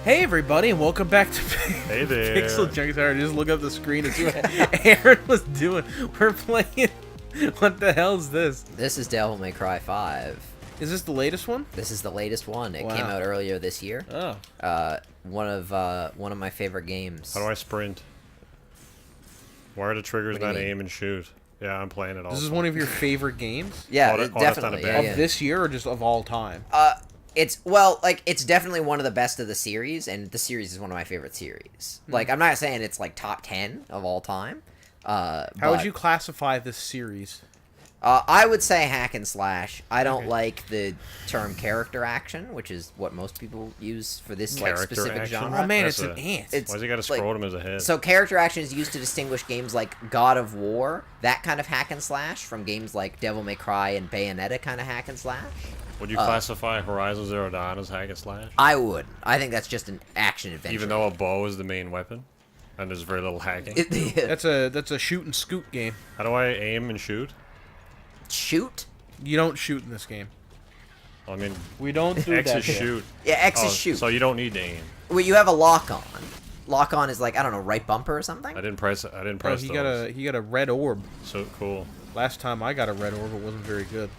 Hey everybody, and welcome back to Hey there. PixelJunkies.ca. Just look up the screen and see what Aaron was doing. We're playing. What the hell is this? This is Devil May Cry 5. Is this the latest one? This is the latest one. It Wow. came out earlier this year. Oh. One of my favorite games. How do I sprint? Why are the triggers What do you not mean? aim and shoot? Yeah, I'm playing it all. This is one of your favorite games? Yeah, Oh, that's not a definitely. bad- Yeah, Of yeah. this year or just of all time? It's definitely one of the best of the series, and the series is one of my favorite series. Like, I'm not saying it's like top 10 of all time. How would you classify this series? I would say hack and slash. I don't like the term character action, which is what most people use for this like Character specific action? genre. Oh man, That's it's an ant. Why's he got a like- scrotum as a head? So character action is used to distinguish games like God of War, that kind of hack and slash, from games like Devil May Cry and Bayonetta kind of hack and slash. Would you classify Horizon Zero Dawn as hack and slash? I would. I think that's just an action adventure. Even though a bow is the main weapon, and there's very little hacking. That's a shoot and scoot game. How do I aim and shoot? Shoot? You don't shoot in this game. I mean, We don't do X that is here. shoot. Yeah, X Oh, is shoot. So you don't need to aim. Well, you have a lock on. Lock on is like, I don't know, right bumper or something? I didn't press. I didn't Oh, press he those. got a red orb. So cool. Last time I got a red orb, it wasn't very good.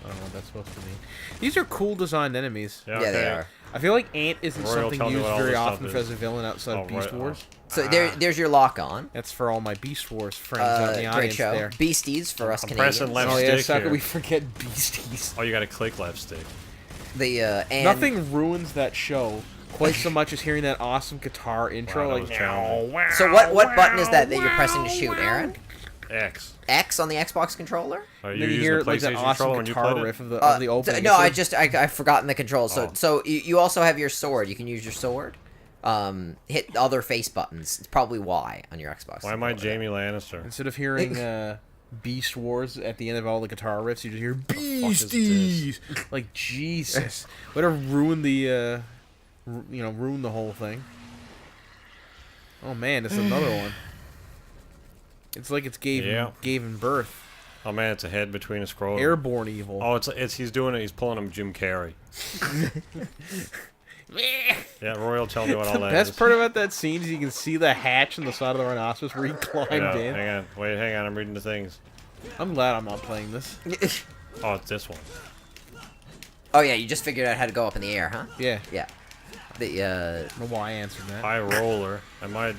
I don't know what that's supposed to mean. These are cool designed enemies. Yeah, Yeah, okay. they are. I feel like Ant isn't Royal, something tell me used what all very this stuff often is. as a villain outside of Beast right. Wars. So there's your lock on. That's for all my Beast Wars friends out in the Great audience show. there. Beasties for us I'm Canadians. pressing left Oh yeah, stick so how could here. we forget Beasties? Oh, you got to click left stick. And Nothing ruins that show quite so much as hearing that awesome guitar intro. Wow, that like, was challenging. So what button is that you're pressing to shoot, Aaron? X. X on the Xbox controller? Are And you then you using hear the like that PlayStation awesome controller when you guitar played it? riff of the opening. No, It's like- I've forgotten the controls. Oh. So you also have your sword. You can use your sword. Hit other face buttons. It's probably Y on your Xbox. Why am I controller. Jamie Lannister? Instead of hearing Beast Wars at the end of all the guitar riffs, you just hear fuck is Beasties. Like Jesus, would have ruined the, ruined the whole thing. Oh man, it's another one. It's like it's gave birth. Oh man, it's a head between a scroll. Airborne evil. Oh, it's he's doing it. He's pulling him Jim Carrey. Yeah, Royal, tell me what all The that best is. part about that scene is you can see the hatch in the side of the rhinoceros where he climbed Yeah, in. hang on. Wait, hang on. I'm reading the things. I'm glad I'm not playing this. Oh, it's this one. Oh yeah, you just figured out how to go up in the air, huh? Yeah. Yeah. I don't know why I answered that. High Roller. Am I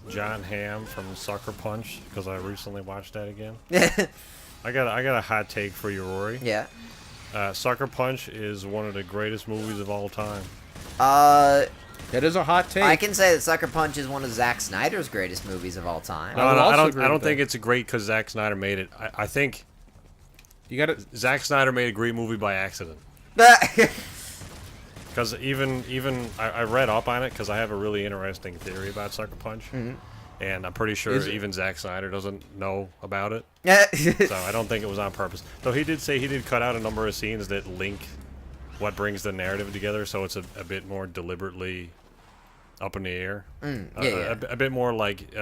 John Hamm from Sucker Punch? Because I recently watched that again. I got a hot take for you, Rory. Yeah. Sucker Punch is one of the greatest movies of all time. That is a hot take. I can say that Sucker Punch is one of Zack Snyder's greatest movies of all time. No, would no, also I don't. agree I don't with think that. it's great because Zack Snyder made it. I think You got it. Zack Snyder made a great movie by accident. Because even I read up on it because I have a really interesting theory about Sucker Punch, and I'm pretty sure Is it- even Zack Snyder doesn't know about it. so So I don't think it was on purpose. Though he did say he did cut out a number of scenes that link what brings the narrative together, so it's a bit more deliberately up in the air. yeah. A bit more like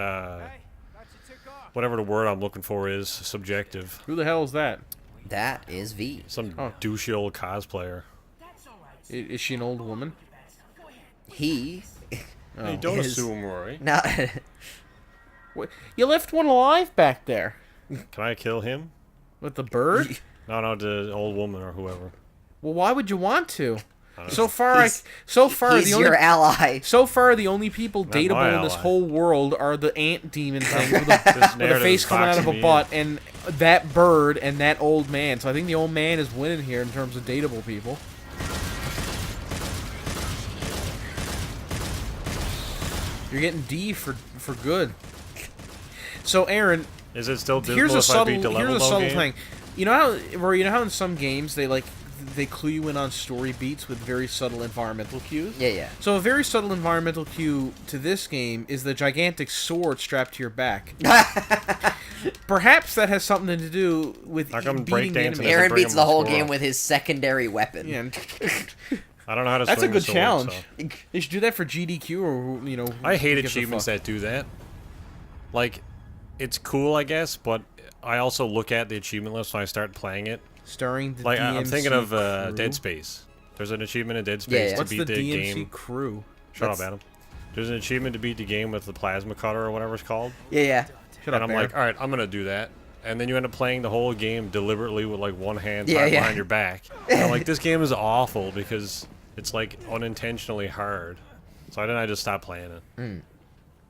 whatever the word I'm looking for is, subjective. Who the hell is that? that is V. Some Oh. douchey old cosplayer. Is she an old woman? He. Hey, don't Is- assume, Rory. No. What? You left one alive back there Can I kill him? with the bird. No, the old woman or whoever. Well, why would you want to? don't So far, He's the only your ally. so far the only people my dateable in this ally. whole world are the ant demon thing with This a narrative face is coming out of boxing a me butt, and that bird and that old man. So I think the old man is winning here in terms of dateable people. You're getting D for good. So Aaron, Is it still here's dismal a if I subtle beat the level low game? thing. You know how, Rory, you know how in some games they clue you in on story beats with very subtle environmental cues? Yeah. So a very subtle environmental cue to this game is the gigantic sword strapped to your back. Perhaps that has something to do with How come beating the breakdancing enemy. is- Aaron bring beats him the a whole score game up. with his secondary weapon. Yeah, I don't know how to that's a swing good the sword, challenge. so. They should do that for GDQ or I hate who gives a achievements fuck. that do that. Like, it's cool, I guess, but I also look at the achievement list when I start playing it. Starring the Like, I'm DMC thinking of crew. Dead Space. There's an achievement in Dead Space yeah. to What's beat the the DMC game. crew? Shut up, Adam. There's an achievement to beat the game with the plasma cutter or whatever it's called. Yeah. Shut And up, I'm Aaron. like, all right, I'm gonna do that. And then you end up playing the whole game deliberately with like one hand Yeah, tied yeah. behind your back. And I'm like, this game is awful because it's like unintentionally hard. So then I just stopped playing it.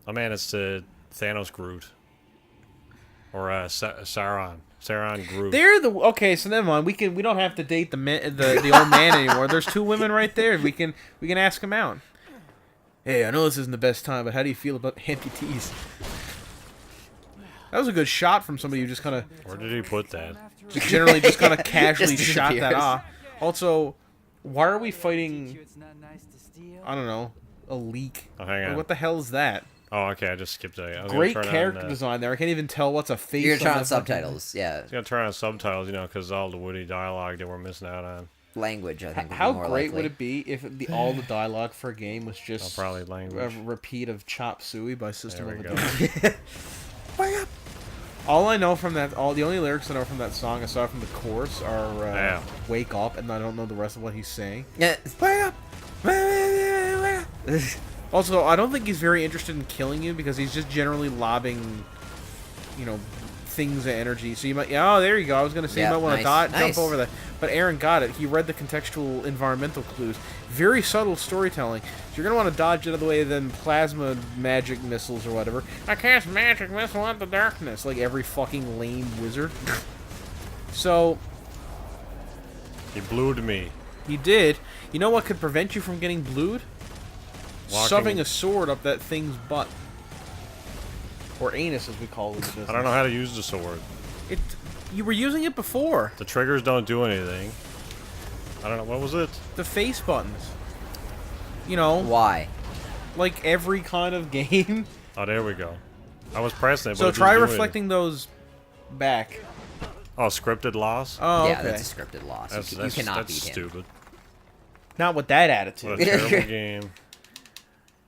Oh man, it's Thanos Groot. Or Sauron Groot. They're the okay. So never mind. We don't have to date the old man anymore. There's two women right there. We can ask them out. Hey, I know this isn't the best time, but how do you feel about amputees? That was a good shot from somebody who just kind of Where did he put that? generally just kind of casually Just shot that disappears. off. Also, why are we fighting? I don't know, a leak. Oh, hang on. What the hell is that? Oh, okay, I just skipped it. I was Great gonna turn character on, design there. I can't even tell what's a face. You're trying on on that fucking- subtitles. Yeah. I was gonna turn on subtitles, because all the witty dialogue that we're missing out on. Language, I think. Would How be more great likely. would it be if all the dialogue for a game was Oh, just probably a language. repeat of Chop Suey by System There of we a go. Down? Wake up! All I know from that, the only lyrics I know from that song, aside from the chorus, are Yeah. "Wake up," and I don't know the rest of what he's saying. Yeah. Wake up! Also, I don't think he's very interested in killing you because he's just generally lobbing, things of energy. So you might, oh, there you go. I was gonna say Yeah, you might want to nice, jump nice. over that, but Aaron got it. He read the contextual environmental clues. Very subtle storytelling. So you're gonna want to dodge out of the way of them plasma magic missiles or whatever. I cast magic missile at the darkness, like every fucking lame wizard. So He blued me. he did. You know what could prevent you from getting blued? Walking- Shoving a sword up that thing's butt. Or anus, as we call it in the business. I don't know how to use the sword. You were using it before. The triggers don't do anything. I don't know. What was it? The face buttons. You know, Why? like every kind of game. Oh, there we go. I was pressing it, but So it didn't try do reflecting those back. anything. Oh, scripted loss? Oh, Yeah, okay. that's a scripted loss. That's, You that's, cannot that's beat him. stupid. Not with that What a attitude. terrible game.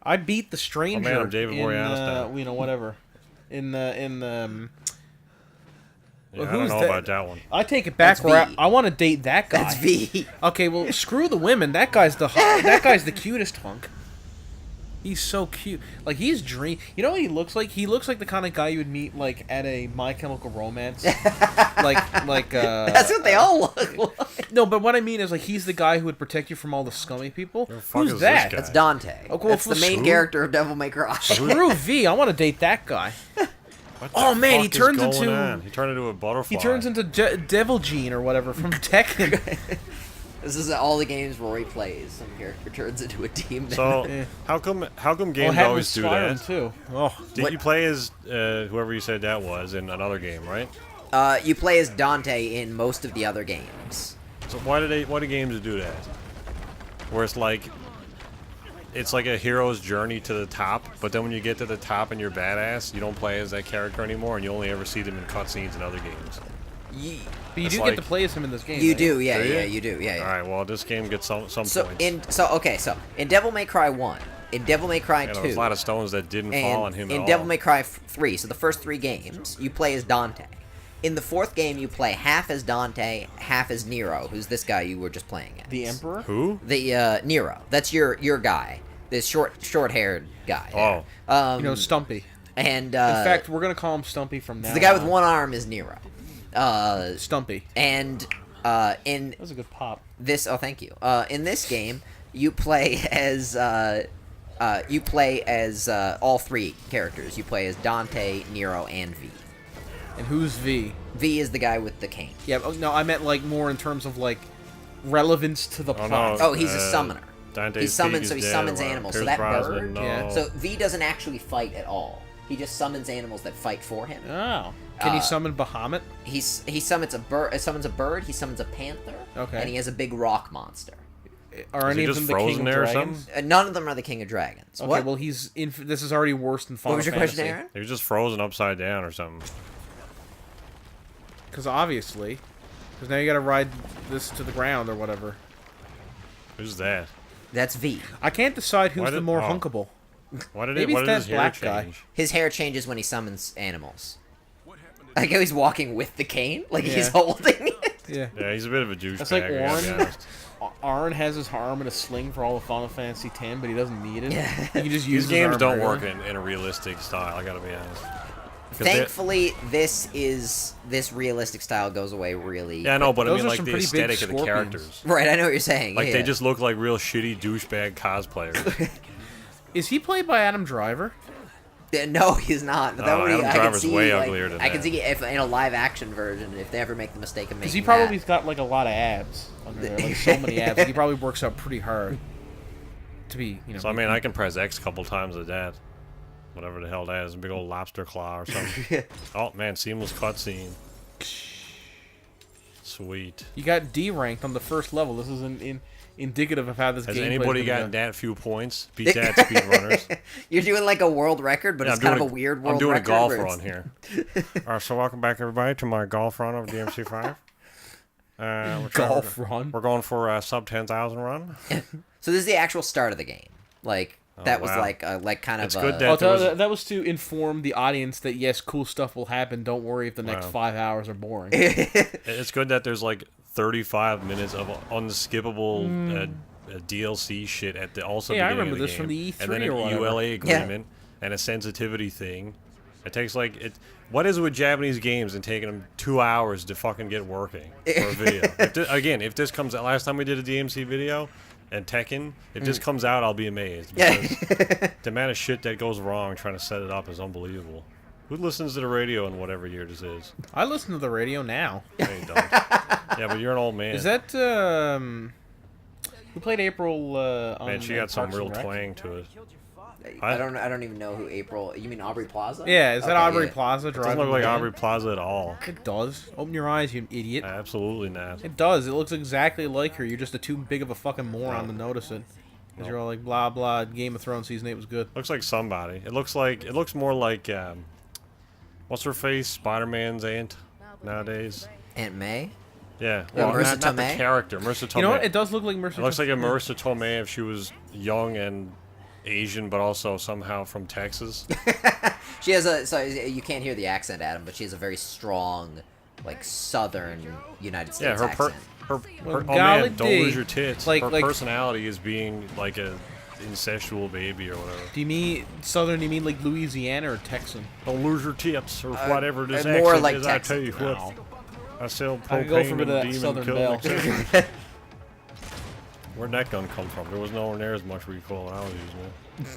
I beat the stranger. I'm David in, Boreanaz now. Whatever. In the Yeah, Well, I don't who's know that? about that one. I take it back. That's Where V. I want to date that guy. That's V. Okay, well, screw the women. That guy's the cutest hunk. He's so cute. Like he's dream. You know what he looks like? He looks like the kind of guy you would meet like at a My Chemical Romance. like. That's what they all look like. No, but what I mean is like he's the guy who would protect you from all the scummy people. the fuck Who's is that? this guy? That's Dante. Oh, cool. That's the main Who? character of Devil May Cry. Screw V. I want to date that guy. What Oh, the man, he fuck is turns going into- on? He turned into a butterfly. He turns into Devil Gene or whatever from Tekken. This is all the games where he plays. Some character turns into a demon. So Yeah. how come Well, games had always do Skyrim that? too. Oh, Did What- you play as whoever you said that was in another game, right? You play as Dante in most of the other games. So why do games do that? Where it's like a hero's journey to the top, but then when you get to the top and you're badass, you don't play as that character anymore, and you only ever see them in cutscenes in other games. but you It's do like- get to play as him in this game. You right? do, yeah, Do you? yeah, you do, yeah, yeah. All right, well this game gets some So points. so in Devil May Cry 1, in Devil May Cry Yeah, 2, there was a lot of stones that didn't fall on and him in at all. Devil May Cry 3, so the first 3 games, you play as Dante. In the 4th game, you play half as Dante, half as Nero, who's this guy you were just playing as. The Emperor. Who? The Nero. That's your guy. This short-haired guy. Oh. You know, Stumpy. And In fact, we're gonna call him Stumpy from now. the guy with on. one arm is Nero. Stumpy. And in That was a good pop. this, oh, thank you. In this game, you play as all 3 characters. You play as Dante, Nero, and V. And who's V? V is the guy with the cane. Yeah. Oh, no, I meant like more in terms of like relevance to the Oh, plot. no. Oh, he's a summoner. Dante's He summons, Peak so is he dead, summons or animals. So Pierce that Brosnan, bird. no. Yeah. So V doesn't actually fight at all. He just summons animals that fight for him. Oh. Can he summon Bahamut? He summons a bird. He summons a panther. Okay. And he has a big rock monster. Are Is he any of just them the frozen King of there or Dragons? something? None of them are the King of Dragons. Okay, What? well he's in. This is already worse than Final What was your Fantasy. question, Aaron? He was just frozen upside down or something. Because obviously, because now you got to ride this to the ground or whatever. Who's that? That's V. I can't decide Why who's the did- more oh. hunkable. Why did Maybe why it's did that his hair black guy. change? His hair changes when he summons animals. Like how he's walking with the cane, like he's Yeah. holding it. Yeah. Yeah, he's a bit of a douchebag. That's like I gotta be Warren. honest. Arn has his arm in a sling for all of Final Fantasy X, but he doesn't need it. He can just use These his games arm don't regular. work in a realistic style. I gotta be honest. 'Cause Thankfully, this realistic style goes away really. yeah, I know, but I Those mean, are like some the pretty big aesthetic of the scorpions. characters. Right, I know what you're saying. Like yeah. they just look like real shitty douchebag cosplayers. Is he played by Adam Driver? No, he's not. But that would Adam I can Driver's see, way like, uglier than I can that. see if in a live action version, if they ever make the mistake of making Because he probably that. got like a lot of abs under there, like so many abs. Like, he probably works out pretty hard to be, you know. So I mean, I can press X a couple times with that. Whatever the hell that is, a big old lobster claw or something. Oh man, seamless cutscene. Sweet. You got D ranked on the first level. This is indicative of how this Has game. anybody gotten that few points? Beat that speedrunners. You're doing like a world record, but Yeah, it's kind of a weird world I'm doing record. a golf where run here. Alright, so welcome back everybody to my golf run of DMC5. Golf run? We're going for a sub 10,000 run. So this is the actual start of the game. Like that was wow. like kind It's of. good Oh, that that was to inform the audience that yes, cool stuff will happen. Don't worry if the next Wow. 5 hours are boring. It's good that there's like 35 minutes of unskippable DLC shit at the also Yeah, I beginning remember of the this game. from the E3 and then an or whatever. EULA agreement and a sensitivity thing. It takes like it. What is it with Japanese games and taking them 2 hours to fucking get working for a video? If this comes out, last time we did a DMC video and Tekken, if this comes out, I'll be amazed. Because the amount of shit that goes wrong trying to set it up is unbelievable. Who listens to the radio in whatever year this is? I listen to the radio now. No, you don't. Yeah, but you're an old man. Is that who played April? On, Man, she got some Parks real and Rec? twang to it. I don't even know who April. You mean Aubrey Plaza? Yeah, is that Okay, Aubrey yeah. Plaza It doesn't driving? look like the van? Aubrey Plaza at all. It does. Open your eyes, you idiot. Absolutely not. It does. It looks exactly like her. You're just too big of a fucking moron No. to notice it. Because No. you're all like, blah, blah, Game of Thrones Season 8 was good. Looks like somebody. It looks more like what's her face? Spider-Man's aunt nowadays. Aunt May. Yeah, Yeah, well, Marissa not the Tomei? character. Marissa Tomei. You know what? It does look like Mercy. It looks like a Marissa Tomei if she was young and Asian, but also somehow from Texas. She has a. So you can't hear the accent, Adam, but she has a very strong, like Southern United Yeah, States her accent. Well, oh golly man, don't dee. lose your tits. Like- her like- personality is being like a incestual baby or whatever. Do you mean Southern? Do you mean like Louisiana or Texan? Don't lose your tits or whatever this more accent like is. Texas. I tell you what. I sell I could go for propane a bit of and that demon Southern killing belle. accessories. Where'd that gun come from? There was nowhere near as much recoil when I was using it.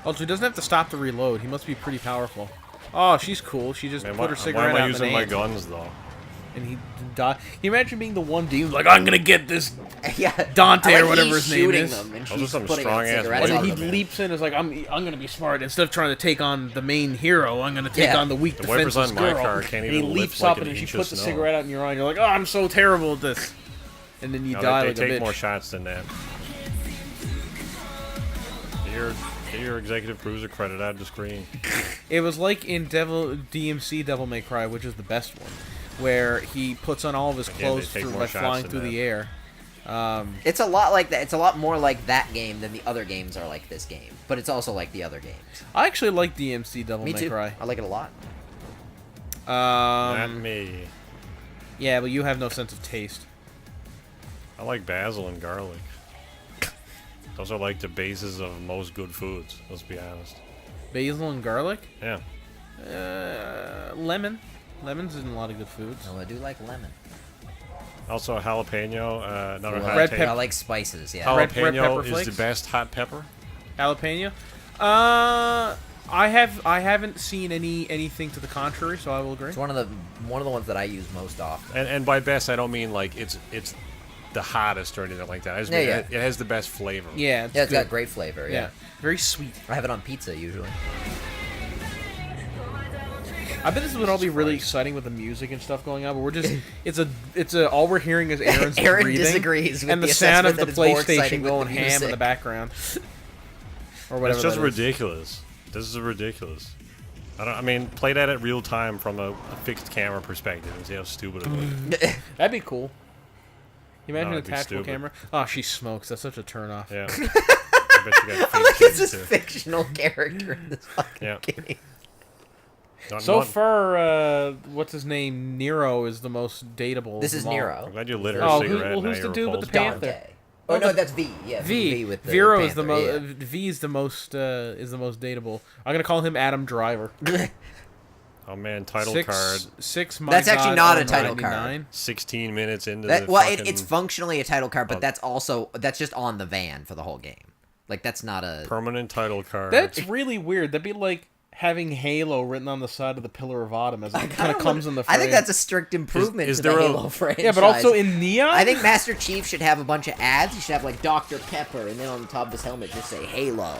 Also, he doesn't have to stop to reload. He must be pretty powerful. Oh, she's cool. She just Man, put her why cigarette am I out using in my the guns though? and he died. Can you imagine being the one demon like, I'm gonna get this Yeah, Dante I or like whatever he's his name shooting is. them, and Those are she's some putting out strong-ass cigarettes And out he of them. leaps in, is like, I'm gonna be smart. Instead of trying to take on the main hero, I'm gonna take Yeah. on the weak The wipers defenseless on my girl. car can't and he even leaps lift, like, up an and then she inch of puts the snow. cigarette out in your eye and you're like, oh, I'm so terrible at this. And then you No, die they like a take bitch. more shots than that. Get your executive producer credit out of the screen. It was like in DMC Devil May Cry, which is the best one, where he puts on all of his Again, clothes they take more by shots flying than through that. the air. It's a lot like that. It's a lot more like that game than the other games are like this game. But it's also like the other games. I actually like DMC Devil Me May too. Cry. I like it a lot. Not me. Yeah, but you have no sense of taste. I like basil and garlic. Those are like the bases of most good foods. Let's be honest. Basil and garlic? Yeah. Lemon. Lemon's in a lot of good foods. Oh, I do like lemon. Also, jalapeno. Not a Red hot Red take. pepper. I like spices. Yeah. Red Jalapeno pepper is flakes? the best hot pepper. Jalapeno? I haven't seen anything to the contrary, so I will agree. It's one of the ones that I use most often. And by best, I don't mean like it's the hottest or anything like that. I just mean Yeah. it has the best flavor. Yeah, Yeah, it's good. got great flavor. Yeah, Yeah. very sweet. I have it on pizza usually. I bet this would all be really exciting with the music and stuff going on, but we're just it's a all we're hearing is Aaron's Aaron breathing disagrees with and the the sound of assessment the that it's more exciting PlayStation with going the ham in the music. background. Or whatever. It's just that is. ridiculous. This is ridiculous. I mean, play that at real time from a fixed camera perspective and see how stupid it looks. That'd be cool. You imagine No, a it'd be tactical stupid. camera? Oh, she smokes. That's such a turnoff. Yeah. I bet you got Look, fake it's this tits, too. fictional character in this fucking Yeah. game. So far, what's his name? Nero is the most dateable. This is Nero. I'm glad you lit her Oh, cigarette. who's the now dude you're with the repulsed. panther? Dante. Oh no, that's V. Yeah, V with the Vero panther, is the most. yeah. V is the most dateable. I'm gonna call him Adam Driver. Oh man, title Six, card. That's actually not a title card. 99. 16 minutes into That, the well, fucking... it's functionally a title card, but that's just on the van for the whole game. Like that's not a permanent title card. That's really weird. That'd be like having Halo written on the side of the Pillar of Autumn as it kind of comes in the frame. I think that's a strict improvement Is to there the a- Halo franchise. Yeah, but also in Neon? I think Master Chief should have a bunch of ads. He should have like Dr. Pepper, and then on the top of his helmet just say Halo.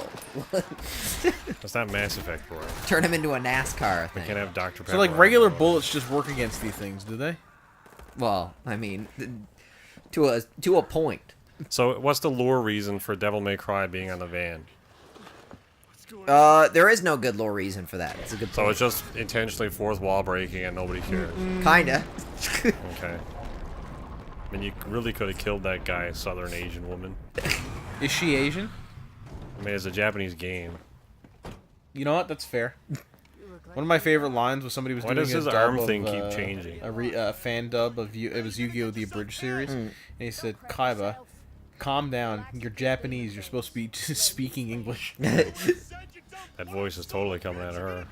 That's not Mass Effect, bro. Turn him into a NASCAR We thing. can't have Dr. Pepper. So, like, on regular the- bullets just work against these things, do they? Well, I mean, to a point. So, what's the lore reason for Devil May Cry being on the van? There is no good lore reason for that. It's a good point. So it's just intentionally fourth wall breaking and nobody cares. Kinda. Okay. I mean, you really could have killed that guy, Southern Asian woman. Is she Asian? I mean, it's a Japanese game. You know what? That's fair. One of my favorite lines was somebody was Why doing does a his dub arm of, thing keep changing? A fan dub of it was Yu-Gi-Oh! The Abridged series, and he said, "Kaiba, calm down. You're Japanese. You're supposed to be speaking English." That voice is totally coming out of her.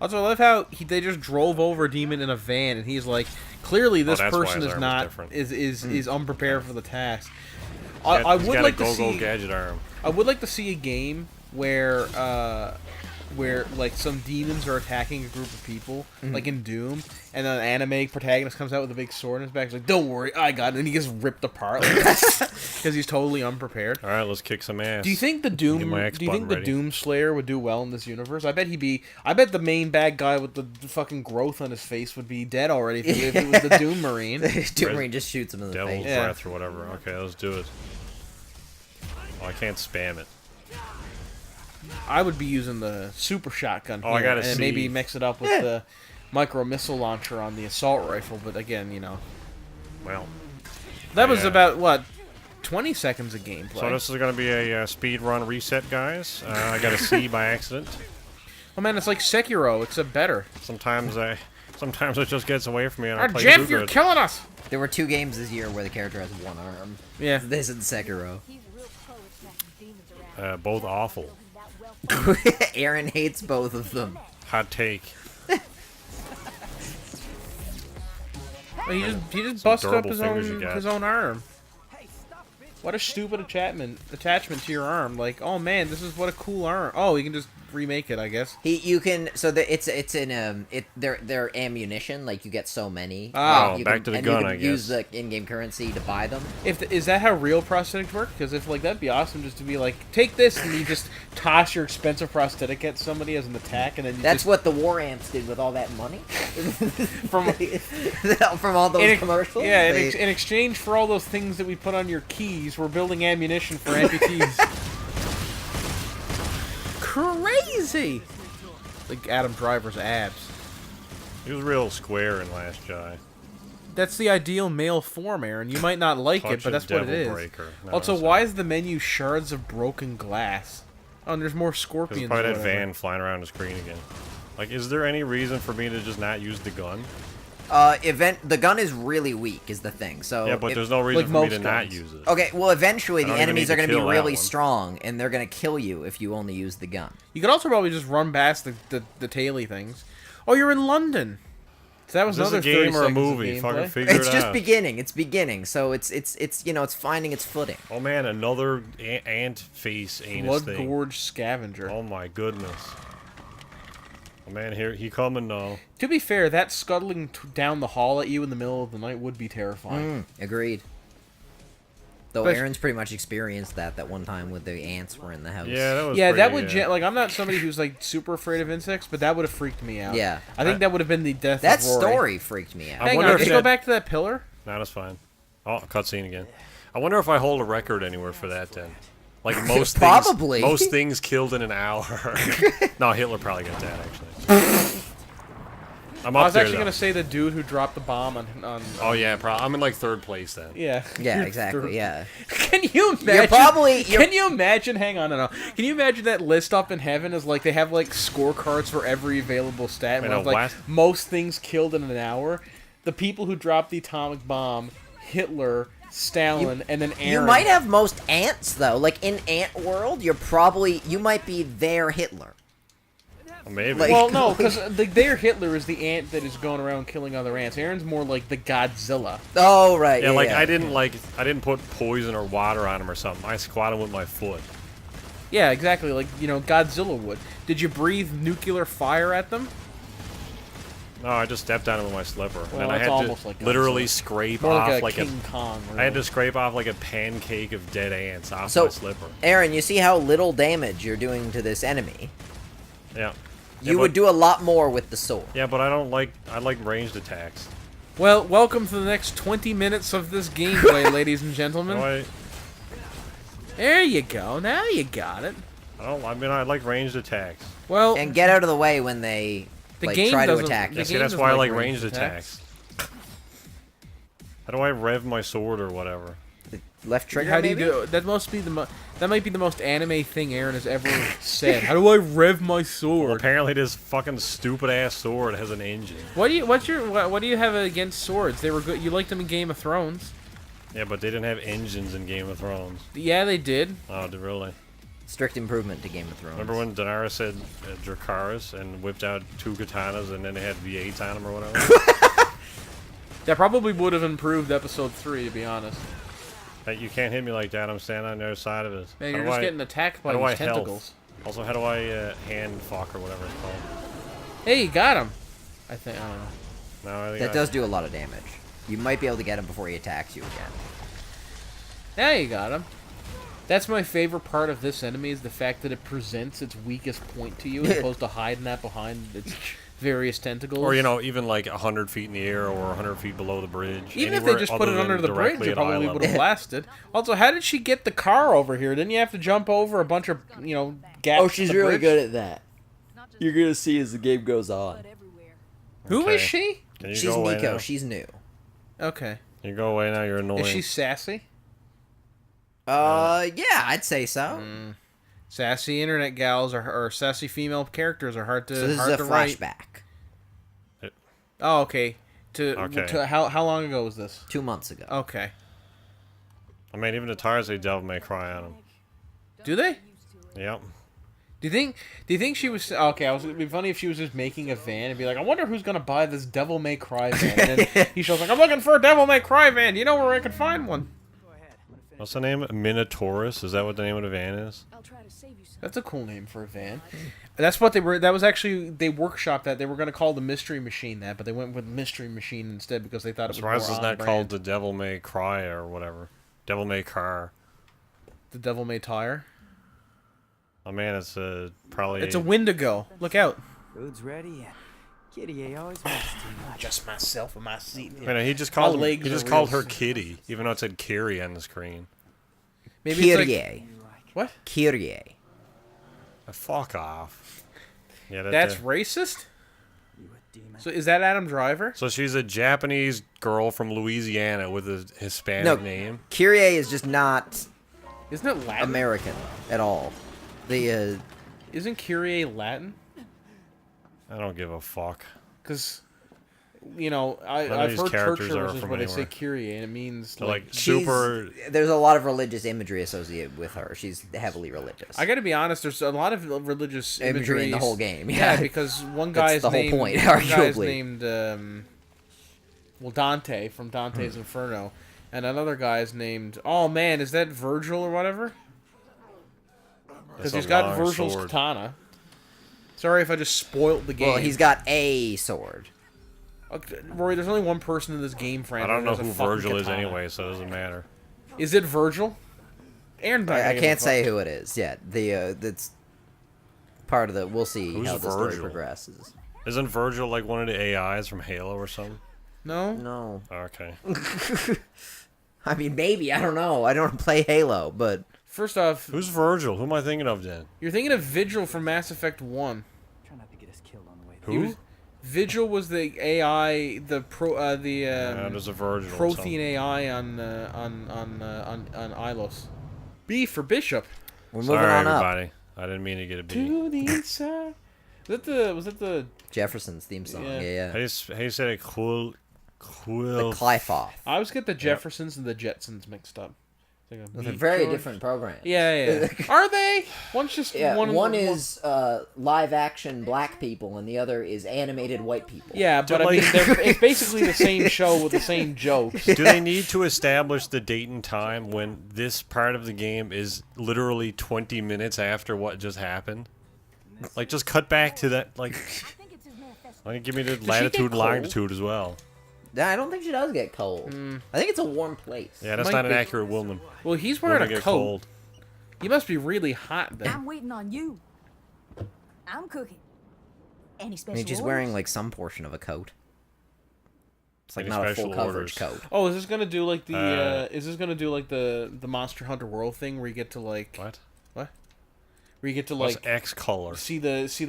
Also, I love how they just drove over a demon in a van, and he's like, clearly this that's why person his is arm was not different. is unprepared for the task. He's would got like a to go-go see. gadget arm. I would like to see a game where like some demons are attacking a group of people, like in Doom, and then an anime protagonist comes out with a big sword in his back. He's like, "Don't worry, I got it," and he gets ripped apart because he's totally unprepared. All right, let's kick some ass. Do you think the Doom? Get my X Do you think button the ready. Doom Slayer would do well in this universe? I bet he'd be. I bet the main bad guy with the fucking growth on his face would be dead already if it was the Doom Marine. Doom Marine just shoots him in the Devil's face. Yeah. Breath or whatever. Okay, let's do it. Oh, I can't spam it. I would be using the super shotgun Oh, I here, gotta and see. maybe mix it up with the micro missile launcher on the assault rifle. But again, Well, that was Yeah. about what 20 seconds of gameplay. so this is going to be a speed run reset, guys. I got a C by accident. Oh man, it's like Sekiro. It's a better. Sometimes it just gets away from me and I Ah, play Jeff, too you're good. killing us. There were 2 games this year where the character has one arm. Yeah. This and Sekiro. Both awful. Aaron hates both of them. Hot take. Well, he just busted up durable his fingers you got. his own arm. What a stupid attachment to your arm. Like, oh man, this is what a cool arm. Oh, you can just remake it, I guess. You can it's in their ammunition, like you get so many. Ah. Oh, you back to the and gun, you I can use guess. the in-game currency to buy them. Is that how real prosthetics work? Because if like that'd be awesome, just to be like, take this, and you just toss your expensive prosthetic at somebody as an attack, and then you That's just, what the War Amps did with all that money from from all those commercials. Yeah, They- in exchange for all those things that we put on your keys, we're building ammunition for amputees. Crazy! Like Adam Driver's abs. He was real square in Last Jedi. That's the ideal male form, Aaron. You might not like it, Touch but of that's what it Devil is. Breaker. No, Also, that's why not. is the menu shards of broken glass? Oh, and there's more There's scorpions. probably or that whatever. van flying around the screen again. Like, is there any reason for me to just not use the gun? the gun is really weak, is the thing. So Yeah, but if- there's no reason like for me most to not guns. use it. Okay, well, eventually I the don't even enemies need are to going to be kill that really one. strong, and they're going to kill you if you only use the gun. You could also probably just run past the taily things. Oh, you're in London. So that was Is this another a game 30 or a seconds of movie? Fucking gameplay. figure It's it just out. beginning. It's beginning. So it's finding its footing. Oh man, another ant face anus Blood thing. Gorge Scavenger. Oh my goodness. Oh man, here he coming now. To be fair, that scuttling down the hall at you in the middle of the night would be terrifying. Agreed. Though But- Aaron's pretty much experienced that one time when the ants were in the house. Yeah, that was Yeah, that pretty, would like I'm not somebody who's like super afraid of insects, but that would have freaked me out. Yeah. I think that would have been the death That of Rory. story freaked me out. I Hang wonder on, if let's go that- back to that pillar. Nah, that's fine. Oh, cutscene again. I wonder if I hold a record anywhere for that then. Like most Probably. most things killed in an hour. No, Hitler probably got that actually. I'm I up was there, actually though. gonna say the dude who dropped the bomb on Oh yeah, I'm in like 3rd place then. yeah. Yeah, You're exactly. through. Yeah. Can you imagine? You're- Can you imagine? Hang on, no. Can you imagine that list up in heaven is like they have like scorecards for every available stat. Wait, And no, like what? most things killed in an hour. The people who dropped the atomic bomb, Hitler, Stalin, and then Aaron. You might have most ants though. Like in Ant World, you might be their Hitler. Maybe. Like- Well, no, because their Hitler is the ant that is going around killing other ants. Aaron's more like the Godzilla. Oh right. yeah, like yeah. I didn't put poison or water on him or something. I squatted with my foot. Yeah, exactly. Like Godzilla would. Did you breathe nuclear fire at them? No, I just stepped on it with my slipper, and Well, then I that's had almost to like literally Godzilla. scrape More off like a like King Kong. I had to really. scrape off like a pancake of dead ants off So- my slipper. Aaron, you see how little damage you're doing to this enemy. Yeah. You would do a lot more with the sword. Yeah, but I like ranged attacks. Well, welcome to the next 20 minutes of this gameplay, ladies and gentlemen. No, There you go. Now you got it. I like ranged attacks. Well, And get out of the way when they The like, game try to doesn't- attack the you. Yeah, see, game that's doesn't why I like like ranged ranged attacks. How do I rev my sword or whatever? Left trigger, how do you maybe? do? That must be that might be the most anime thing Aaron has ever said. How do I rev my sword? Apparently, this fucking stupid ass sword has an engine. What do you have against swords? They were good. You liked them in Game of Thrones. Yeah, but they didn't have engines in Game of Thrones. Yeah, they did. Oh, did really? Strict improvement to Game of Thrones. Remember when Daenerys said Dracarys and whipped out 2 katanas and then they had V8s on them or whatever? That probably would have improved episode 3, to be honest. Hey, you can't hit me like that. I'm standing on the other side of it. Man, How you're do just I- getting attacked how by do I these health? tentacles. Also, how do I hand fuck or whatever it's called? Hey, you got him. I think. I don't know. No, I think That does do a lot of damage. You might be able to get him before he attacks you again. Now you got him. That's my favorite part of this enemy is the fact that it presents its weakest point to you as opposed to hiding that behind its various tentacles. Or, even like 100 feet in the air or 100 feet below the bridge. Even if they anywhere just put it other under than the bridge, directly it at eye probably level. would have blasted. Also, how did she get the car over here? Didn't you have to jump over a bunch of, gaps? Oh, she's in the really bridge? good at that. You're gonna see as the game goes on. Who is Okay. she? Can you She's go away Nico. now? She's new. Okay. Can you go away now? You're annoying. Is she sassy? Yeah, I'd say so. Sassy internet gals or sassy female characters are hard to So this is hard a to write. flashback. Oh, okay. Okay. To how long ago was this? 2 months ago. Okay. I mean, even the tires they Devil May Cry on them. Do they? Yep. Do you think she was okay? It'd be funny if she was just making a van and be like, I wonder who's gonna buy this Devil May Cry van. And then he shows like, I'm looking for a Devil May Cry van. Do you know where I can find one? What's the name? Minotaurus? Is that what the name of the van is? I'll try to save you some. That's a cool name for a van. That's what they were. That was actually they workshopped that. They were gonna call the Mystery Machine that, but they went with Mystery Machine instead because they thought I'm it was surprised more it's not on called brand. the Devil May Cry or whatever. Devil May Car. The Devil May Tire. Oh man, it's probably. It's a Wendigo. Look out. Food's ready and Kitty always wants too much. Just myself and my seat. Wait, no, he just called. legs He are just called real her Kitty, even though it said Kiri on the screen. Maybe it's like, Kyrie. what? Kyrie. Fuck off. Yeah, That's racist. You a demon. So is that Adam Driver? So she's a Japanese girl from Louisiana with a Hispanic No. name. Kyrie is just not Isn't it Latin? American at all. The Isn't Kyrie Latin? I don't give a fuck. Because, I've None of heard these church characters are services from where they say anywhere. Kyrie, and it means They're like she's- super. there's a lot of religious imagery associated with her. She's heavily religious. I got to be honest. There's a lot of religious Imagery in the imageries- whole game, Yeah, yeah. because one That's guy's the whole named, point, one guy's arguably. named Dante from Dante's Hmm. Inferno, and another guy's named. Oh man, is that Virgil or whatever? Because That's a he's got long Virgil's sword. katana. Sorry if I just spoiled the game. Well, he's got a sword. Okay, Rory, there's only one person in this game I franchise. don't know who has who a fucking Virgil is katana. anyway, so it doesn't matter. Is it Virgil? Aaron's not I gonna give a can't fuck. say who it is yet. That's part of the. We'll see Who's how the story Virgil? progresses. Isn't Virgil like one of the AIs from Halo or something? No. No, Okay. I mean maybe I don't know. I don't play Halo, but First off, Who's Virgil? Who am I thinking of then? you're thinking of Vigil from Mass Effect 1. Try not to get us killed on the way. He Who? was Vigil was the AI, there's a virgin. Prothean AI on Ilos. B for Bishop. We're moving Sorry, on up. everybody. I didn't mean to get a B. To the inside. Was that the? Jefferson's theme song. Yeah. Yeah. How you say it? Cool. The Clyfoth. I always get the Jeffersons and the Jetsons mixed up. It's like a They're Beat very George. different programs. Yeah. Are they? One's just Yeah, one. one is live action black people, and the other is animated white people. Yeah, but I like- mean, it's basically the same show with the same jokes. Do they need to establish the date and time when this part of the game is literally 20 minutes after what just happened? Like, just cut back to that, like give me the get latitude and cold? longitude as well. I don't think she does get cold. I think it's a warm place. Yeah, that's Might not an be. accurate woman. Well, he's Women wearing a get coat. cold. He must be really hot then. I'm waiting on you. I'm cooking. Any I special mean, she's orders? wearing like some portion of a coat. It's like Any not a special full coverage orders? coat. Oh, is this gonna do like the? Is this gonna do like the Monster Hunter World thing where you get to like What? where you get to What's like X color? see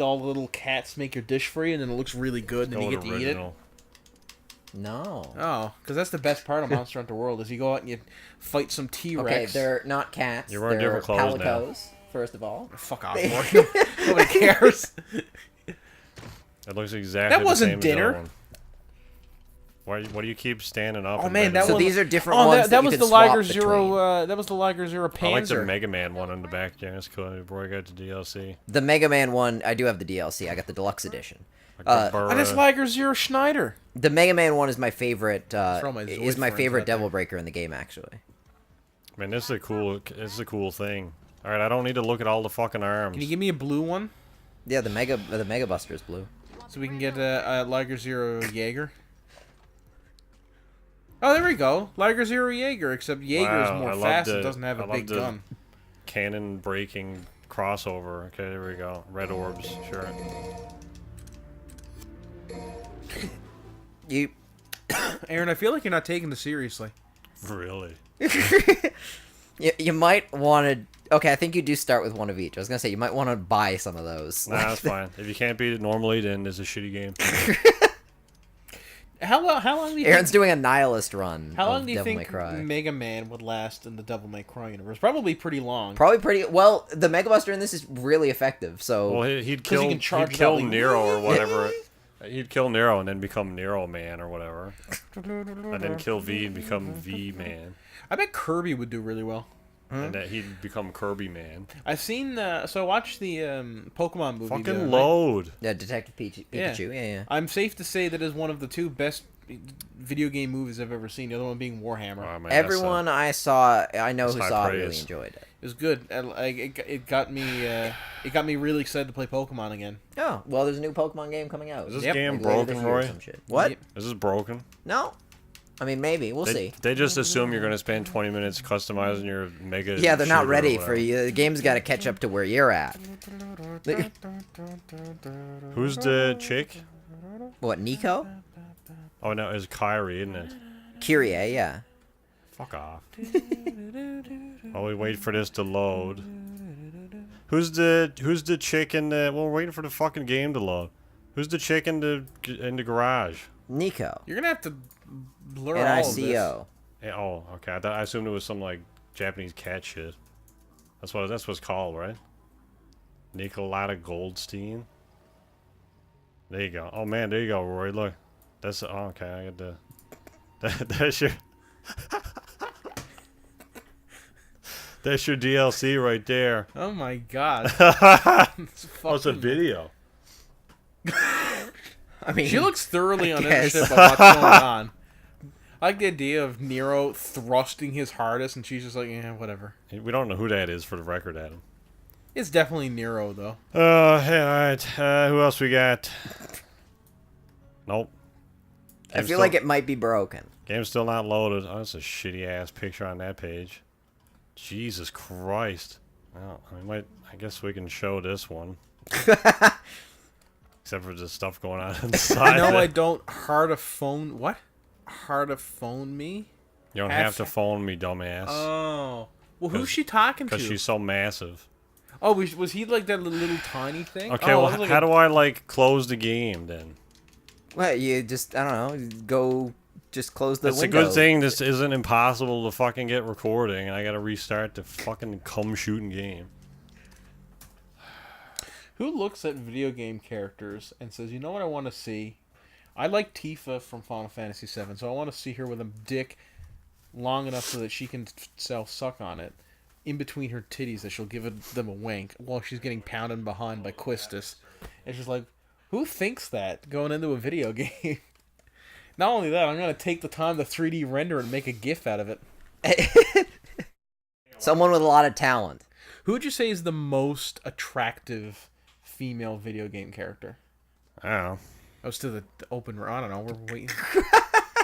all the little cats make your dish for you, and then it looks really good, and then you Go get with to eat it. original. No. Oh, because that's the best part of Monster Hunter World is you go out and you fight some T-Rex. Okay, they're not cats. You're wearing they're different clothes now. palicos, first of all. Fuck off, Morgan. Nobody cares. It looks exactly That the wasn't same as the dinner. other one. Why do you keep standing up? Oh and man, bending that So was these are different oh, ones that you was could the swap Liger between. Zero. That was the Liger Zero I like the Panzer. Mega Man one in the back. Yeah, that's cool. Before I got to DLC. The Mega Man one, I do have the DLC. I got the deluxe edition. And it's Liger Zero Schneider. The Mega Man one is my favorite. Throw my Is Zoid my friends favorite out there. Devil Breaker in the game, actually. Man, this is a cool thing. All right, I don't need to look at all the fucking arms. Can you give me a blue one Yeah, the Mega Buster is blue. so we can get a Liger Zero Jaeger? Oh, there we go. Liger Zero Jaeger, except Jaeger is Wow, more I love fast the- and doesn't have I a love big the- gun. Cannon breaking crossover. Okay, there we go. Red orbs, sure. You Aaron, I feel like you're not taking this seriously. Really? you might want to. Okay, I think you do start with one of each. I was gonna say you might want to buy some of those. Nah, that's fine. If you can't beat it normally, then it's a shitty game. How long do you Aaron's think, doing a nihilist run. how of long do you Devil May think Cry. Mega Man would last in the Devil May Cry universe? Probably pretty long. Probably pretty well. The Mega Buster in this is really effective. So Well, he'd 'Cause he kill can charge he'd kill it out like- Nero or whatever. He'd kill Nero and then become Nero Man or whatever, and then kill V and become V Man, I bet Kirby would do really well. and that he'd become Kirby Man. I've seen so I watched the Pokemon movie. the other Fucking night. load. yeah, Detective Pikachu. Yeah. Yeah. I'm safe to say that is one of the two best video game movies I've ever seen. The other one being Warhammer. Oh, man, Everyone I know who high saw it praise. really enjoyed it. It was good. It got me really excited to play Pokemon again. Oh, well, there's a new Pokemon game coming out. Is this Yep. game Like later this broken, year or Roy? some shit. What? Yep. Is this broken? No. I mean, maybe. We'll see. They just assume you're gonna spend 20 minutes customizing your Mega. Yeah, they're not sugar or ready for whatever. you. The game's got to catch up to where you're at. Who's the chick? What, Nico? Oh no, it's Kyrie, isn't it? Kyrie, yeah. Fuck off. While we wait for this to load. Who's the chick in the? Well, we're waiting for the fucking game to load. Who's the chick in the garage? Nico. You're gonna have to blur all of this. Nico. Yeah, oh, okay. I assumed it was some like Japanese cat shit. That's what it's called, right? Nicolata Goldstein. There you go. Oh man, there you go, Roy. Look, that's okay. I got the. That's your. That's your DLC right there. Oh my god. Oh, It's it's a fucking- video. I mean, She looks thoroughly I uninterested guess. about what's going on. I like the idea of Nero thrusting his hardest, and she's just like, yeah, whatever. We don't know who that is for the record, Adam. It's definitely Nero, though. Hey, alright. Who else we got? Nope. I feel like it might be broken. Game's still not loaded. Oh, that's a shitty ass picture on that page. Jesus Christ. Well, I guess we can show this one. Except for the stuff going on inside. No, it. I don't. Hard to phone. What? Hard to phone me? You don't have to phone me, dumbass. Oh. Well, who's she talking to? Because she's so massive. Oh, was he like that little tiny thing? Okay, oh, well, it was like how do I, like, close the game, then? Well, you just, I don't know, go just close the It's window. a good thing this isn't impossible to fucking get recording, and I gotta restart the fucking cum shooting game. Who looks at video game characters and says, you know what I want to see? I like Tifa from Final Fantasy VII, so I want to see her with a dick long enough so that she can self-suck on it in between her titties, that she'll give them a wank while she's getting pounded behind by Quistis. It's just like, who thinks that going into a video game? Not only that, I'm going to take the time to 3D render and make a GIF out of it. Someone with a lot of talent. Who would you say is the most attractive female video game character? I don't know. Oh, it's to the open. I don't know. We're waiting.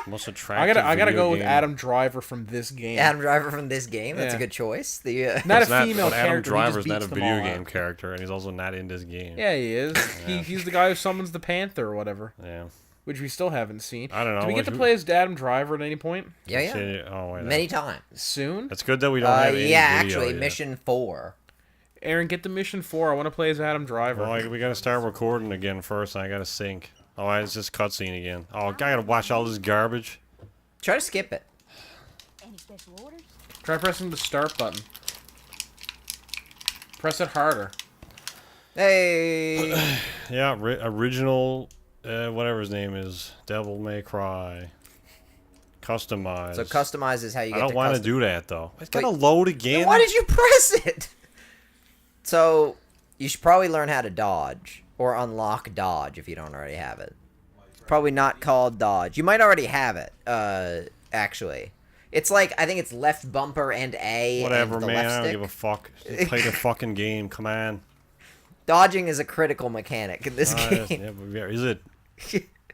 Most attractive. I gotta video go with game. Adam Driver from this game. Adam Driver from this game. That's a Yeah. good choice. Not It's a not- female but Adam character. Driver's he not just a beats them video all game out. character, and he's also not in this game. Yeah, he is. He's the guy who summons the Panther or whatever, Yeah. which we still haven't seen. I don't know. Do we get what to you- play as Adam Driver at any point Yeah, yeah. Shit, oh, wait. Many times. soon? It's good that we don't have any Yeah, video actually, yet. Mission 4. Aaron, get to mission 4. I want to play as Adam Driver. Well, we gotta start recording again first, and I gotta sync. Oh, it's just cutscene again. Oh, I gotta watch all this garbage. Try to skip it. Any special orders? Try pressing the start button. Press it harder. Hey! Yeah, original, whatever his name is, Devil May Cry. Customize. So customize is how you get I don't to want to custom. do that though. It's Wait. gotta load again. Then why did you press it? So, you should probably learn how to dodge. Or unlock dodge if you don't already have it. It's probably not called dodge. You might already have it, actually. It's like, I think it's left bumper and A Whatever, and the man. left I don't stick. give a fuck. Just play the fucking game. Come on. Dodging is a critical mechanic in this game. Yeah, but yeah, is it?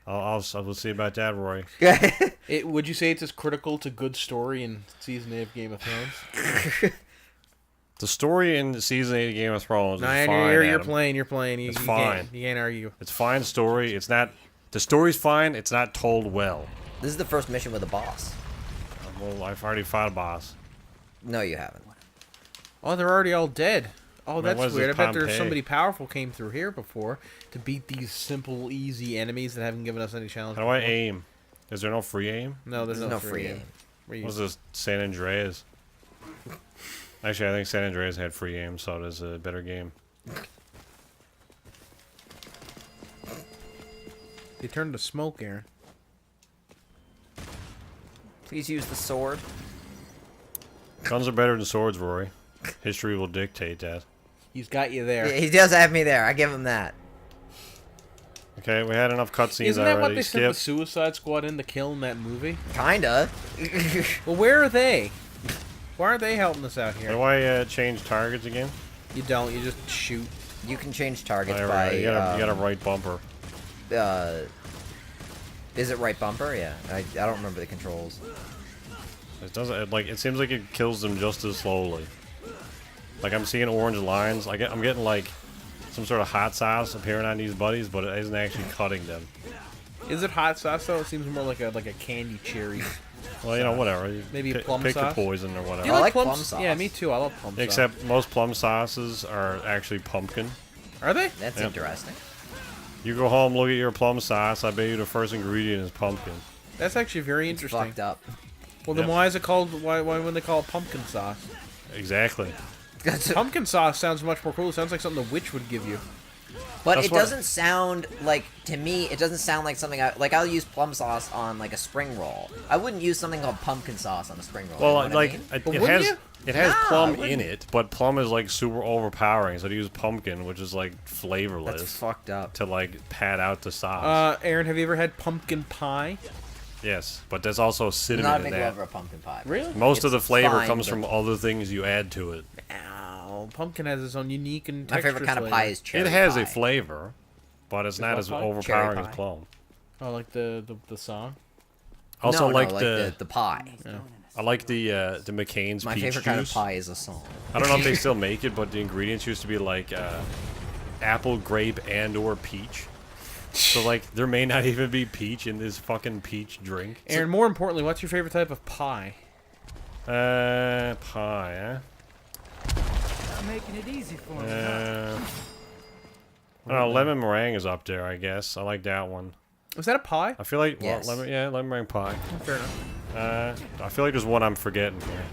I'll see about that, Roy. Would you say it's as critical to good story in season 8 of Game of Thrones? The story in season 8 of Game of Thrones is Nah, fine. you're Adam. playing. You're playing. It's You fine. You can't argue. It's fine story. It's not. The story's fine. It's not told well. This is the first mission with a boss. Well, I've already fought a boss. No, you haven't. Oh, they're already all dead. Oh, Man, that's what is weird. I this bet there's Pompeii? somebody powerful came through here before to beat these simple, easy enemies that haven't given us any challenge. How do I aim? Is there no free aim? No, there's There's no no free aim. Where you- What is this? San Andreas. Actually, I think San Andreas had free aim, so it is a better game. They turned to smoke, Aaron. Please use the sword. Guns are better than swords, Rory. History will dictate that. He's got you there. Yeah, he does have me there. I give him that. Okay, we had enough cutscenes Isn't that already. what they sent the Skip. Suicide Squad in to kill in that movie? Kinda. Well, where are they? Why aren't they helping us out How here? do I change targets again? You don't. You just shoot. You can change targets Whatever, by. you got a right bumper. Is it right bumper? Yeah. I don't remember the controls. It doesn't it seems like it kills them just as slowly. Like I'm seeing orange lines. I'm getting like some sort of hot sauce appearing on these buddies, but it isn't actually cutting them. Is it hot sauce though? It seems more like a candy cherry. Well, you know, whatever. You Maybe pick, plum pick sauce? your poison or whatever. Do you I like like plum sauce. Yeah, me too. I love plum sauce. Except most plum sauces are actually pumpkin. Are they? That's Yep. interesting. You go home, look at your plum sauce. I bet you the first ingredient is pumpkin. That's actually very It's interesting. fucked up. Well, then Yep. why is it called? Why when they call it pumpkin sauce? Exactly. Pumpkin sauce sounds much more cool. It sounds like something the witch would give you. But That's it what- doesn't sound like, to me, it doesn't sound like something I'll use plum sauce on like a spring roll. I wouldn't use something called pumpkin sauce on a spring roll. Well, you know what I like mean? it wouldn't has you? it has No, I plum in wouldn't. it, but plum is like super overpowering. So to use pumpkin, which is like flavorless, That's fucked up. to like pad out the sauce. Aaron, have you ever had pumpkin pie? Yes, but there's also I'm cinnamon not a in big that. lover of pumpkin pie. Really? Most of the It's flavor fine, comes but- from other things you add to it. Ow, pumpkin has its own unique and My favorite kind of pie is cherry It has pie. a flavor, but it's not what as pie? overpowering Cherry as pie. plum. Oh, like the song. Also, no, like, no, the the pie. I like the McCain's My peach favorite juice. kind of pie is a song. I don't know if they still make it, but the ingredients used to be like apple, grape, and/or peach. So like, there may not even be peach in this fucking peach drink. Aaron, more importantly, what's your favorite type of pie? Pie, I'm making it easy for huh? me. I don't know, lemon meringue is up there, I guess. I like that one. Was that a pie? I feel like Yes. lemon meringue pie. Fair enough. I feel like there's one I'm forgetting here.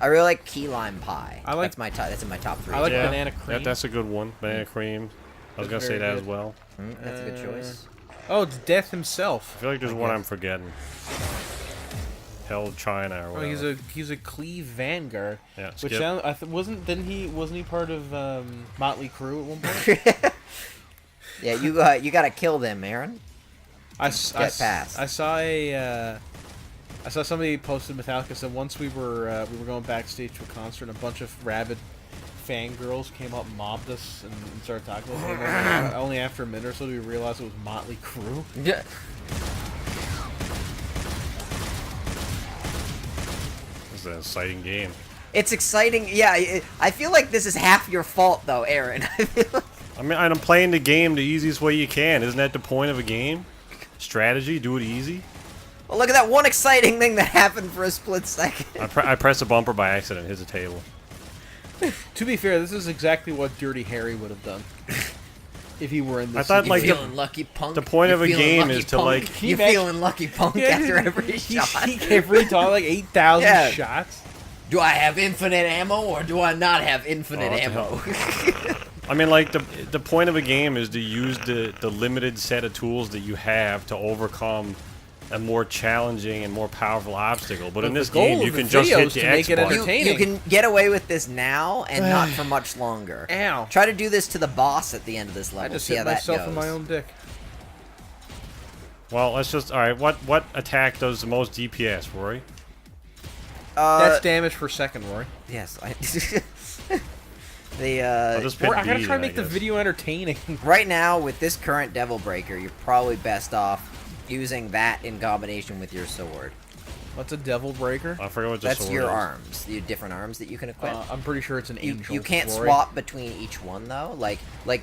I really like key lime pie. I like- that's my top. That's in my top 3. I like Yeah, banana cream. that's a good one. Banana cream. I was That's gonna say very that good. as well. That's a good choice. Oh, it's Death I himself. feel like there's one I'm forgetting. Hell China or Oh, whatever. he's a Cleve Vanguard. Yeah, Which skip. sound, wasn't he part of Motley Crue at one point? Yeah, you gotta kill them, Aaron. Get past. I saw somebody posted Metallica said once we were going backstage to a concert and a bunch of rabid fangirls came up and mobbed us and started talking about it. And only after a minute or so did we realize it was Motley Crue. Yeah. This is an exciting game. It's exciting. Yeah, I feel like this is half your fault, though, Aaron. I feel like... I mean, I'm playing the game the easiest way you can. Isn't that the point of a game? Strategy, do it easy. Well, look at that one exciting thing that happened for a split second. I pressed a bumper by accident. Here's a table. To be fair, this is exactly what Dirty Harry would have done if he were in this. I thought, You like, feeling lucky, punk? the point You of a feeling game lucky, is to, punk? like- You Can you feeling lucky, punk, after every shot? He gave Retard like 8,000 Yeah. shots. Do I have infinite ammo or do I not have infinite Oh, what the ammo? I mean, like, the point of a game is to use the limited set of tools that you have to overcome a more challenging and more powerful obstacle. But in the this goal game, of you the can just video hit is the to make X it button. entertaining. You can get away with this now and not for much longer. Ow. Try to do this to the boss at the end of this I level. just See hit how that myself goes. in my own dick. Well, let's just... Alright, what attack does the most DPS, Rory? That's damage per second, Rory. Yes. I'll just pick Rory, I gotta B try to then, make the guess. video entertaining. Right now, with this current Devil Breaker, you're probably best off using that in combination with your sword. What's a devil breaker? I forget what the That's sword your is. arms. The different arms that you can equip. I'm pretty sure it's an angel. You can't Rory. swap between each one though. Like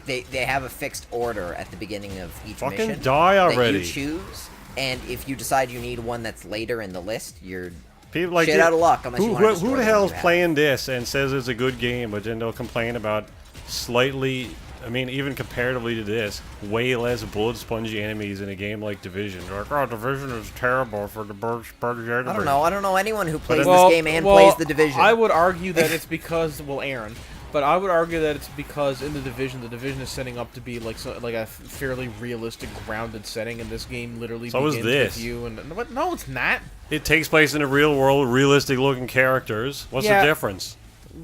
they have a fixed order at the beginning of each Fucking mission die already. that you choose. And if you decide you need one that's later in the list, you're People like shit this- out of luck. Unless you wanna destroy who the the hell's ones you have. playing this and says it's a good game, but then they'll complain about slightly, I mean, even comparatively to this, way less blood spongy enemies in a game like Division. They're like, oh, Division is terrible for the bird I don't know. I don't know anyone who plays Well, this game and well, plays the Division. I would argue that it's because, well, Aaron, but I would argue that it's because in the Division is setting up to be like a fairly realistic, grounded setting, and this game literally So is begins this. with you. And what? No, it's not. It takes place in the real world, realistic looking characters. What's Yeah. the difference?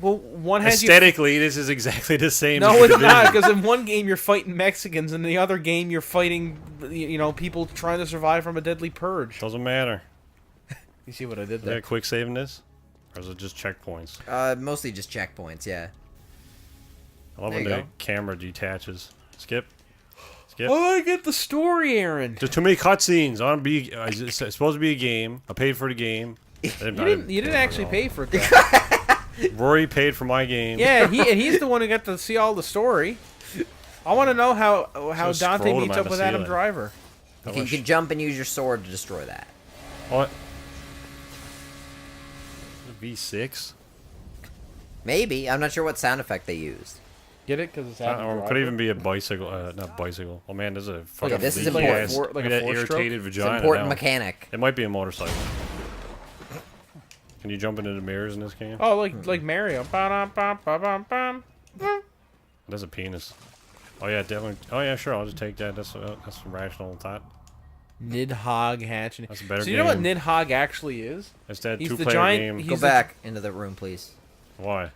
Well, one has Aesthetically, this is exactly the same. No, as it's Division. not, because in one game you're fighting Mexicans, and in the other game you're fighting, people trying to survive from a deadly purge. Doesn't matter. You see what I did Is there? that quick saving this? Or is it just checkpoints? Mostly just checkpoints. Yeah. I love There when you the go. camera detaches. Skip. Skip. Oh, I get the story, Aaron. There's too many cutscenes. I want to be. It's supposed to be a game. I paid for the game. You didn't actually pay for it, though. Rory paid for my game. Yeah, and he's the one who got to see all the story. I want to know how Should've Dante scrolled him meets on up the with Adam ceiling. Driver. I You wish- can jump and use your sword to destroy that. What? V6? Maybe. I'm not sure what sound effect they used. Get it? Because it's Adam Or it Driver. could even be a bicycle. Not bicycle. Oh man, there's a fucking this is leaky important. ass- Like a look at that four-stroke? irritated It's vagina. an important now. mechanic. It might be a motorcycle. Can you jump into the mirrors in this game? Oh, like Mario. Ba-dum-bum-ba-bum-bum. There's a penis. Oh yeah, definitely. Oh yeah, sure. I'll just take that. That's a rational thought. Nidhogg hatching. That's a better So you know what game. Nidhogg actually is? It's that He's the two-player giant- game. he's Go the- back into the room, please. Why?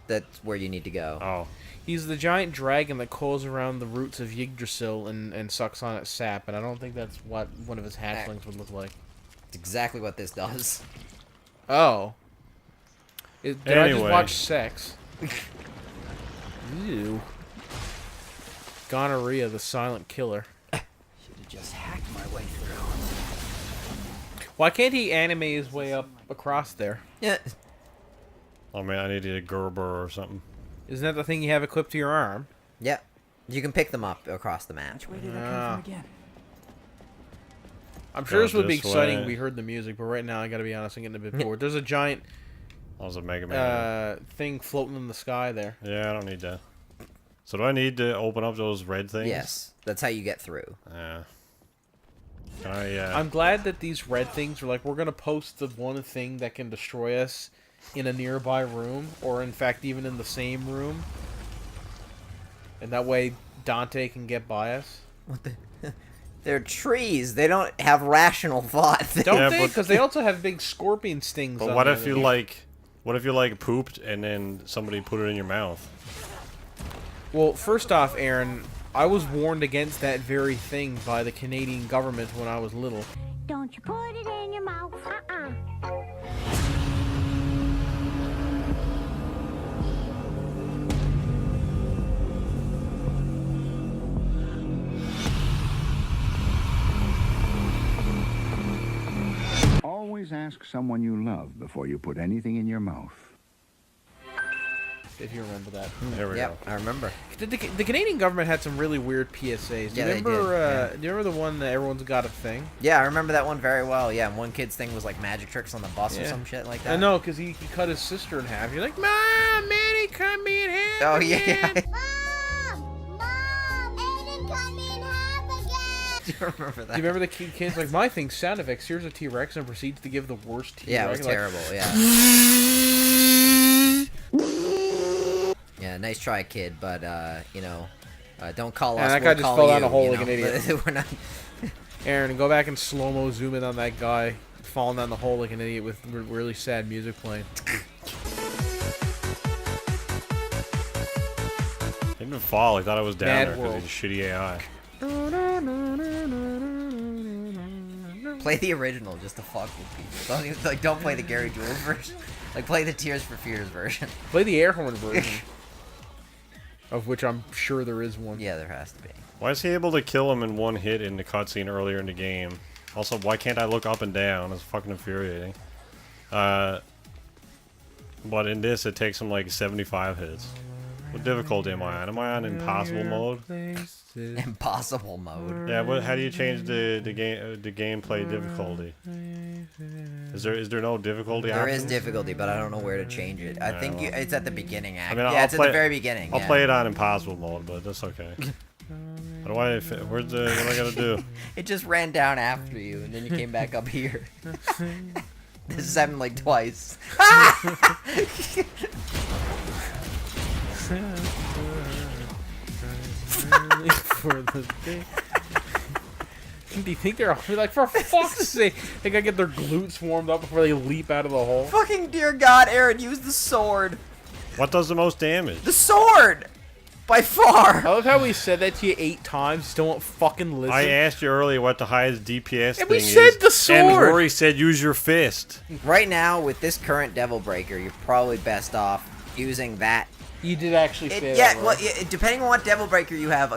That's where you need to go. Oh, He's the giant dragon that coils around the roots of Yggdrasil and sucks on its sap, and I don't think that's what one of his hatchlings would look like. It's exactly what this does. Oh. Did I just Anyway. watch sex? Ew. Gonorrhea, the silent killer. Should have just hacked my way through. Why can't he anime his way up across there? Yeah. oh man, I needed a Gerber or something. Isn't that the thing you have equipped to your arm? Yep. You can pick them up across the map. Which way did I Ah. come from again? I'm sure Go this would be this exciting way. if we heard the music, but right now I gotta be honest, I'm getting a bit bored. There's a giant That was a Mega Man. thing floating in the sky there. Yeah, I don't need that. So do I need to open up those red things? Yes. That's how you get through. Yeah. I'm glad that these red things are like, we're gonna post the one thing that can destroy us in a nearby room, or in fact even in the same room, and that way Dante can get by us. What the? They're trees. They don't have rational thought. Don't they? Because they also have big scorpion stings. But on what them. if you like pooped and then somebody put it in your mouth? Well, first off, Aaron, I was warned against that very thing by the Canadian government when I was little. Don't you put it in your mouth. Always ask someone you love before you put anything in your mouth. If you remember that. There we go. Yep, I remember. The Canadian government had some really weird PSAs. Do you Yeah, they remember? did, yeah. Do you remember the one that everyone's got a thing? Yeah, I remember that one very well. Yeah, and one kid's thing was like magic tricks on the bus or Yeah. some shit like that. I know, because he cut his sister in half. You're like, Mom, Manny cut me in half. Oh yeah. again." Mom! Aiden cut me in half again! Do you remember that? Do you remember the kids like, my thing's sound effects? Here's a T-Rex, and proceeds to give the worst T-Rex. Yeah, it was like, terrible. Yeah. Yeah, nice try, kid, but you know, don't call Yeah, us. that we'll guy just call fell you, down a hole you like know? an idiot. We're not. Aaron, go back and slow-mo zoom in on that guy falling down the hole like an idiot with really sad music playing. He didn't fall. He thought I was down Mad there because world. he's a shitty AI. Play the original just to fuck with people. Don't play the Gary Jules version. Like, play the Tears for Fears version. Play the air horn version. Of which I'm sure there is one. Yeah, there has to be. Why is he able to kill him in one hit in the cutscene earlier in the game? Also, why can't I look up and down? It's fucking infuriating. But in this, it takes him like 75 hits. What difficulty am I on? Am I on impossible mode? Impossible mode. Yeah. How do you change the gameplay difficulty? Is there no difficulty? There is options? difficulty, but I don't know where to change it. I think it's at the beginning. I mean, Yeah, I'll it's at play- the very beginning. I'll yeah. play it on impossible mode, but that's okay. How do I? What do I gotta do? It just ran down after you, and then you came back up here. This has happened like twice. For the day. Do you think they're like, for fuck's sake, they gotta get their glutes warmed up before they leap out of the hole? Fucking dear God, Aaron, use the sword. What does the most damage? The sword! By far! I love how we said that to you 8 times. You still won't fucking listen. I asked you earlier what the highest DPS And thing we is. said the sword! And Rory said use your fist. Right now, with this current Devil Breaker, you're probably best off using that. You did actually say Yeah, that. well, Roy. depending on what Devil Breaker you have,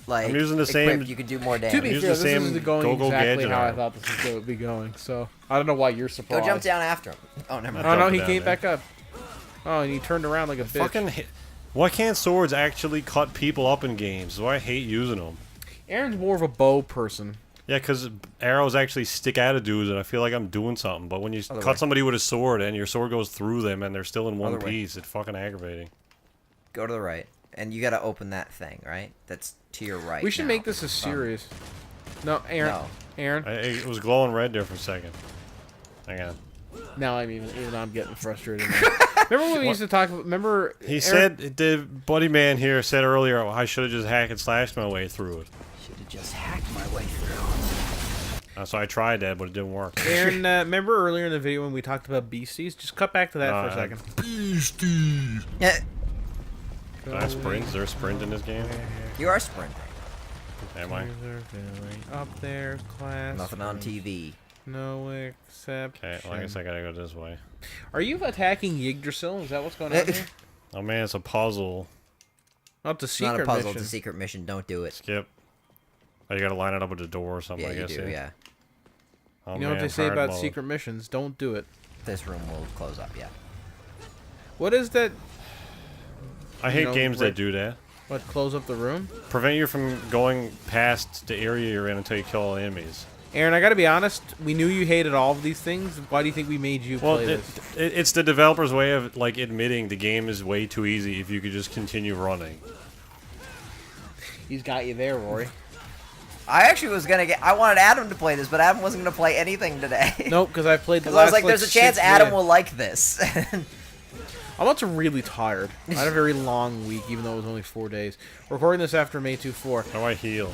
like, I'm using the same- equipped, you can do more To damage. be Use fair, the this same isn't going go-go exactly gadget how I arm. thought this was going to be going. So I don't know why you're Go surprised. jump down after him. Oh, never mind. Oh no, Jumping he down came there. back up. Oh, and he turned around like a bitch. Fucking why can't swords actually cut people up in games? Why I hate using them. Aaron's more of a bow person. Yeah, because arrows actually stick out of dudes, and I feel like I'm doing something. But when you Other cut way. somebody with a sword and your sword goes through them and they're still in one Other way. piece, it's fucking aggravating. Go to the right. And you gotta open that thing, right? That's to your right. We should now. make this a series. No, Aaron. No. Aaron. It was glowing red there for a second. Hang on. Now I'm even I'm getting frustrated. Now. Remember when we used to talk about? Remember He Aaron- said, the buddy man here said earlier, oh, I should have just hack and slashed my way through it. Should have just hacked my way through. So I tried that, but it didn't work. Aaron, remember earlier in the video when we talked about beasties? Just cut back to that for a second. Yeah, Can I sprint? Is there a sprint in this game? you are sprinting. Am I? Up there, class. Nothing on TV. No exception. Okay, well, I guess I gotta go this way. Are you attacking Yggdrasil? Is that what's going on here? Oh man, it's a puzzle. Not the It's secret not a puzzle. mission. It's a secret mission. Don't do it. Skip. Oh, you gotta line it up with the door or something, Yeah, I you guess. do. Yeah. Oh, You know what man, they say hard about mode. secret missions? Don't do it. This room will close up. Yeah. What is that? I hate know, games right- that do that. What, close up the room? Prevent you from going past the area you're in until you kill all the enemies. Aaron, I gotta be honest. We knew you hated all of these things. Why do you think we made you Well, play this? it's the developer's way of like admitting the game is way too easy if you could just continue running. He's got you there, Rory. I actually was gonna get. I wanted Adam to play this, but Adam wasn't gonna play anything today. Nope, because I played the Because I last. was like, "There's a chance 6 Adam minutes. will like this." I'm also really tired. I had a very long week, even though it was only 4 days. We're recording this after May 24. How do I heal?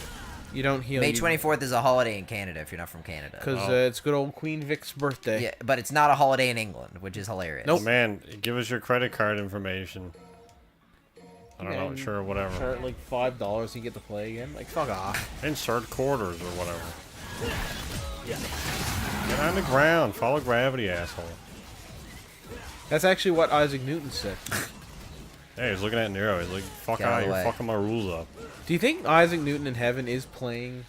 You don't heal. May 24th is a holiday in Canada if you're not from Canada. Because it's good old Queen Vic's birthday. Yeah, but it's not a holiday in England, which is hilarious. Nope. Oh, man, give us your credit card information. I don't know, And sure, whatever. Start like $5 and you get to play again. Like, fuck off. Insert quarters or whatever. Get on the ground. Follow gravity, asshole. That's actually what Isaac Newton said. Hey, he's looking at Nero. He's like, fuck Get out out, of the you're way. fucking my rules up. Do you think Isaac Newton in heaven is playing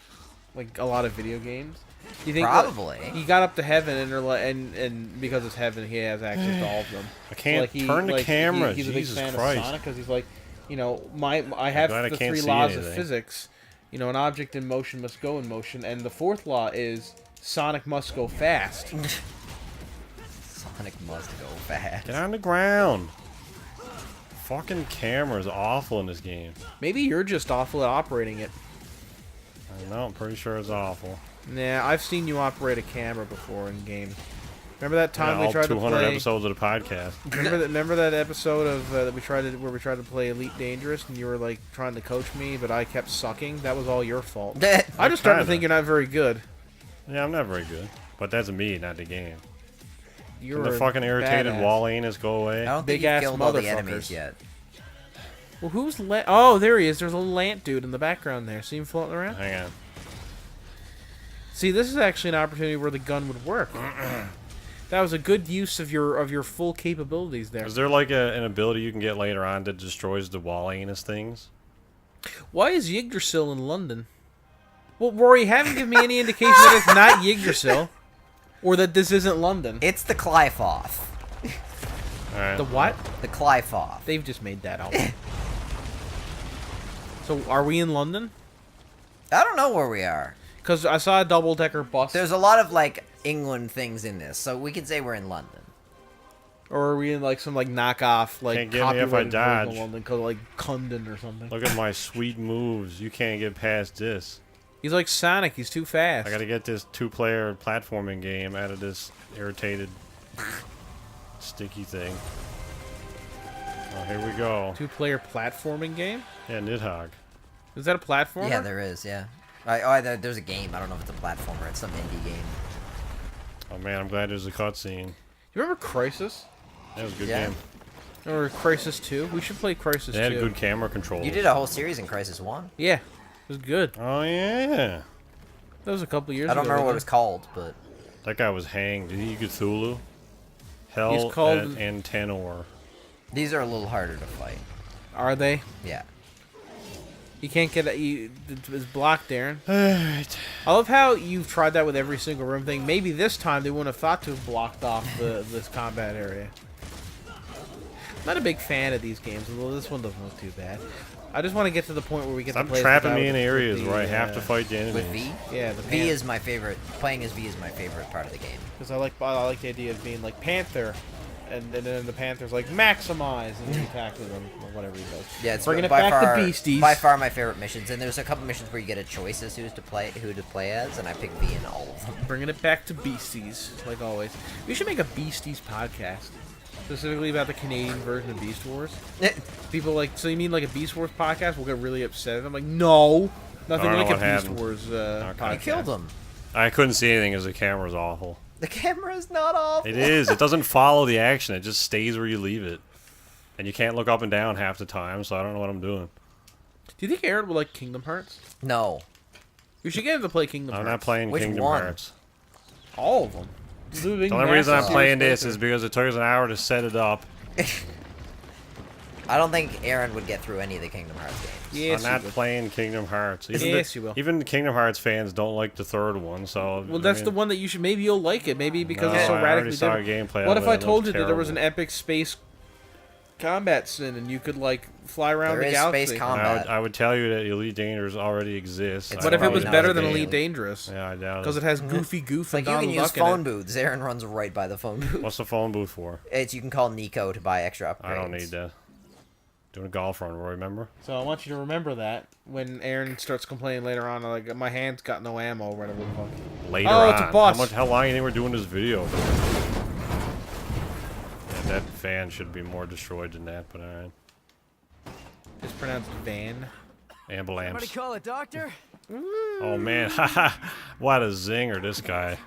like a lot of video games? Do you think that Probably. he got up to heaven and they're like, and because it's heaven, he has access to all of them. I can't So, turn the camera. He's a big Jesus fan Christ. of Sonic because he's like, you know, I have glad I the can't 3 see laws of anything. physics. You know, an object in motion must go in motion, and the 4th law is Sonic must go fast. Sonic must go fast. Get on the ground. Fucking camera's awful in this game. Maybe you're just awful at operating it. I know, I'm pretty sure it's awful. Nah, I've seen you operate a camera before in games. Remember that time Yeah, we tried all to 200 play? episodes of the podcast. Remember that episode of that we tried to where we tried to play Elite Dangerous and you were like trying to coach me, but I kept sucking. That was all your fault. I just started to think you're not very good. Yeah, I'm not very good. But that's me, not the game. You're Can the fucking irritated badass. wall anus go away? I don't think Big you've ass killed all the motherfuckers. enemies yet. Well, who's Oh, there he is. There's a Lant dude in the background there. See him floating around? Hang on. See, this is actually an opportunity where the gun would work. That was a good use of your full capabilities there. Is there like an ability you can get later on that destroys the wall anus things? Why is Yggdrasil in London? Well, Rory, you haven't given me any indication that it's not Yggdrasil. Or that this isn't London. It's the Clyfoth. Alright. The what? The Clyfoth. They've just made that up. So, are we in London? I don't know where we are. Because I saw a double-decker bus. There's a lot of, like, England things in this, so we can say we're in London. Or are we in, like, some, like, knockoff, like, Can't get me if I copyrighted version dodge. of London, called, like, Cundon or something. Look at my sweet moves. You can't get past this. He's like Sonic. He's too fast. I gotta get this 2-player platforming game out of this irritated, sticky thing. Oh, here we go. 2-player platforming game? Yeah, Nidhogg. Is that a platformer? Yeah, there is, yeah. There's a game. I don't know if it's a platformer. It's some indie game. Oh man, I'm glad there's a cutscene. You remember Crisis? That was a good Yeah. game. Or Crisis 2? We should play Crisis They had 2. good camera controls. You did a whole series in Crisis 1. Yeah. It was good. Oh yeah. That was a couple years I ago. don't remember what it was wasn't called, but... That guy was hanged. Did he Cthulhu? Hell He's called- and Tenor. These are a little harder to fight. it? Are they? Yeah. You can't get it's blocked, Darren. Alright. I love how you've tried that with every single room thing. Maybe this time they wouldn't have thought to have blocked off this combat area. Not a big fan of these games, although this one doesn't look too bad. I just want to get to the point where we get Stop to play trapping without me in with areas the, where I have to fight the enemies. With V? Yeah, the V is my favorite. Playing as V is my favorite part of the game. because I like the idea of being like Panther, and then the Panther's like maximize and he attacks with them or whatever he does. Yeah, it's Bringing it by back far, to Beasties. by far my favorite missions. And there's a couple missions where you get a choice as who to play as, and I pick V in all of them. Bringing it back to Beasties, like always. We should make a Beasties podcast. Specifically about the Canadian version of Beast Wars. People like, so you mean like a Beast Wars podcast? We'll get really upset. I'm like, no, nothing I don't like know a what Beast happened. Wars You podcast. killed him. I couldn't see anything because the camera's awful. The camera's not off. It is. It doesn't follow the action. It just stays where you leave it. And you can't look up and down half the time, so I don't know what I'm doing. Do you think Aaron would like Kingdom Hearts? No. We should get him to play Kingdom I'm Hearts. not playing Which Kingdom one? Hearts. All of them. The only reason I'm playing this is because it took us an hour to set it up. I don't think Aaron would get through any of the Kingdom Hearts games. Yes, I'm not you would. playing Kingdom Hearts. Yes, you will. Even the Kingdom Hearts fans don't like the third one, so... Well, that's the one that you should. Maybe you'll like it. Maybe because No, it's so I radically already saw different. gameplay What of if it, I it told looked you that there was an terrible. epic space combat scene and you could like fly around There the is galaxy? space combat. I would tell you that Elite Dangerous already exists. It's What if it probably was not better a than game. Elite Dangerous? Yeah, I doubt Because it. it has Goofy Goof Like and you can Donald use Duck in phone it. booths. Aaron runs right by the phone booth. What's the phone booth for? You can call Nico to buy extra upgrades. I don't need that. Doing a golf run, remember? So I want you to remember that when Aaron starts complaining later on, like my hand's got no ammo or whatever the fuck. Later Oh, on. it's a boss. How long do you think we're doing this video for? Yeah, that van should be more destroyed than that, but alright. It's pronounced van. Somebody Ambulance. call a doctor? Oh man, haha. What a zinger, this guy.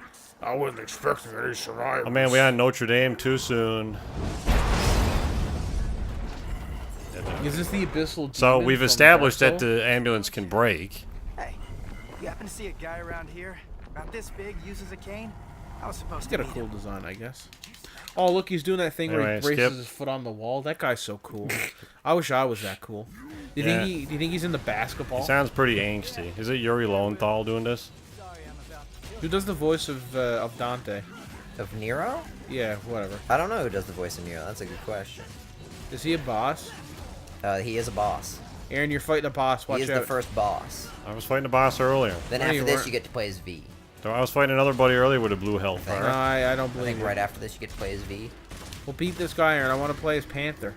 I wasn't expecting any survivors. Oh man, we on Notre Dame too soon. Is this the abyssal? So demon we've from established Dark that Souls? the ambulance can break. Hey, you happen to see a guy around here about this big uses a cane? I was supposed He's to got a meet cool him. design, I guess. Oh, look, he's doing that thing where Anyway, he braces skip. his foot on the wall. That guy's so cool. I wish I was that cool. Do you Yeah. think he's into basketball? He sounds pretty angsty. Is it Yuri Lowenthal doing this? Who does the voice of Dante? Of Nero? Yeah, whatever. I don't know who does the voice of Nero. That's a good question. Is he a boss? He is a boss. Aaron, you're fighting a boss. Watch He is out. the first boss. I was fighting a boss earlier. Then No, after you this, weren't. you get to play as V. So I was fighting another buddy earlier with a blue No, hellfire. I don't I believe think you. right after this, you get to play as V. We'll beat this guy, Aaron. I want to play as Panther.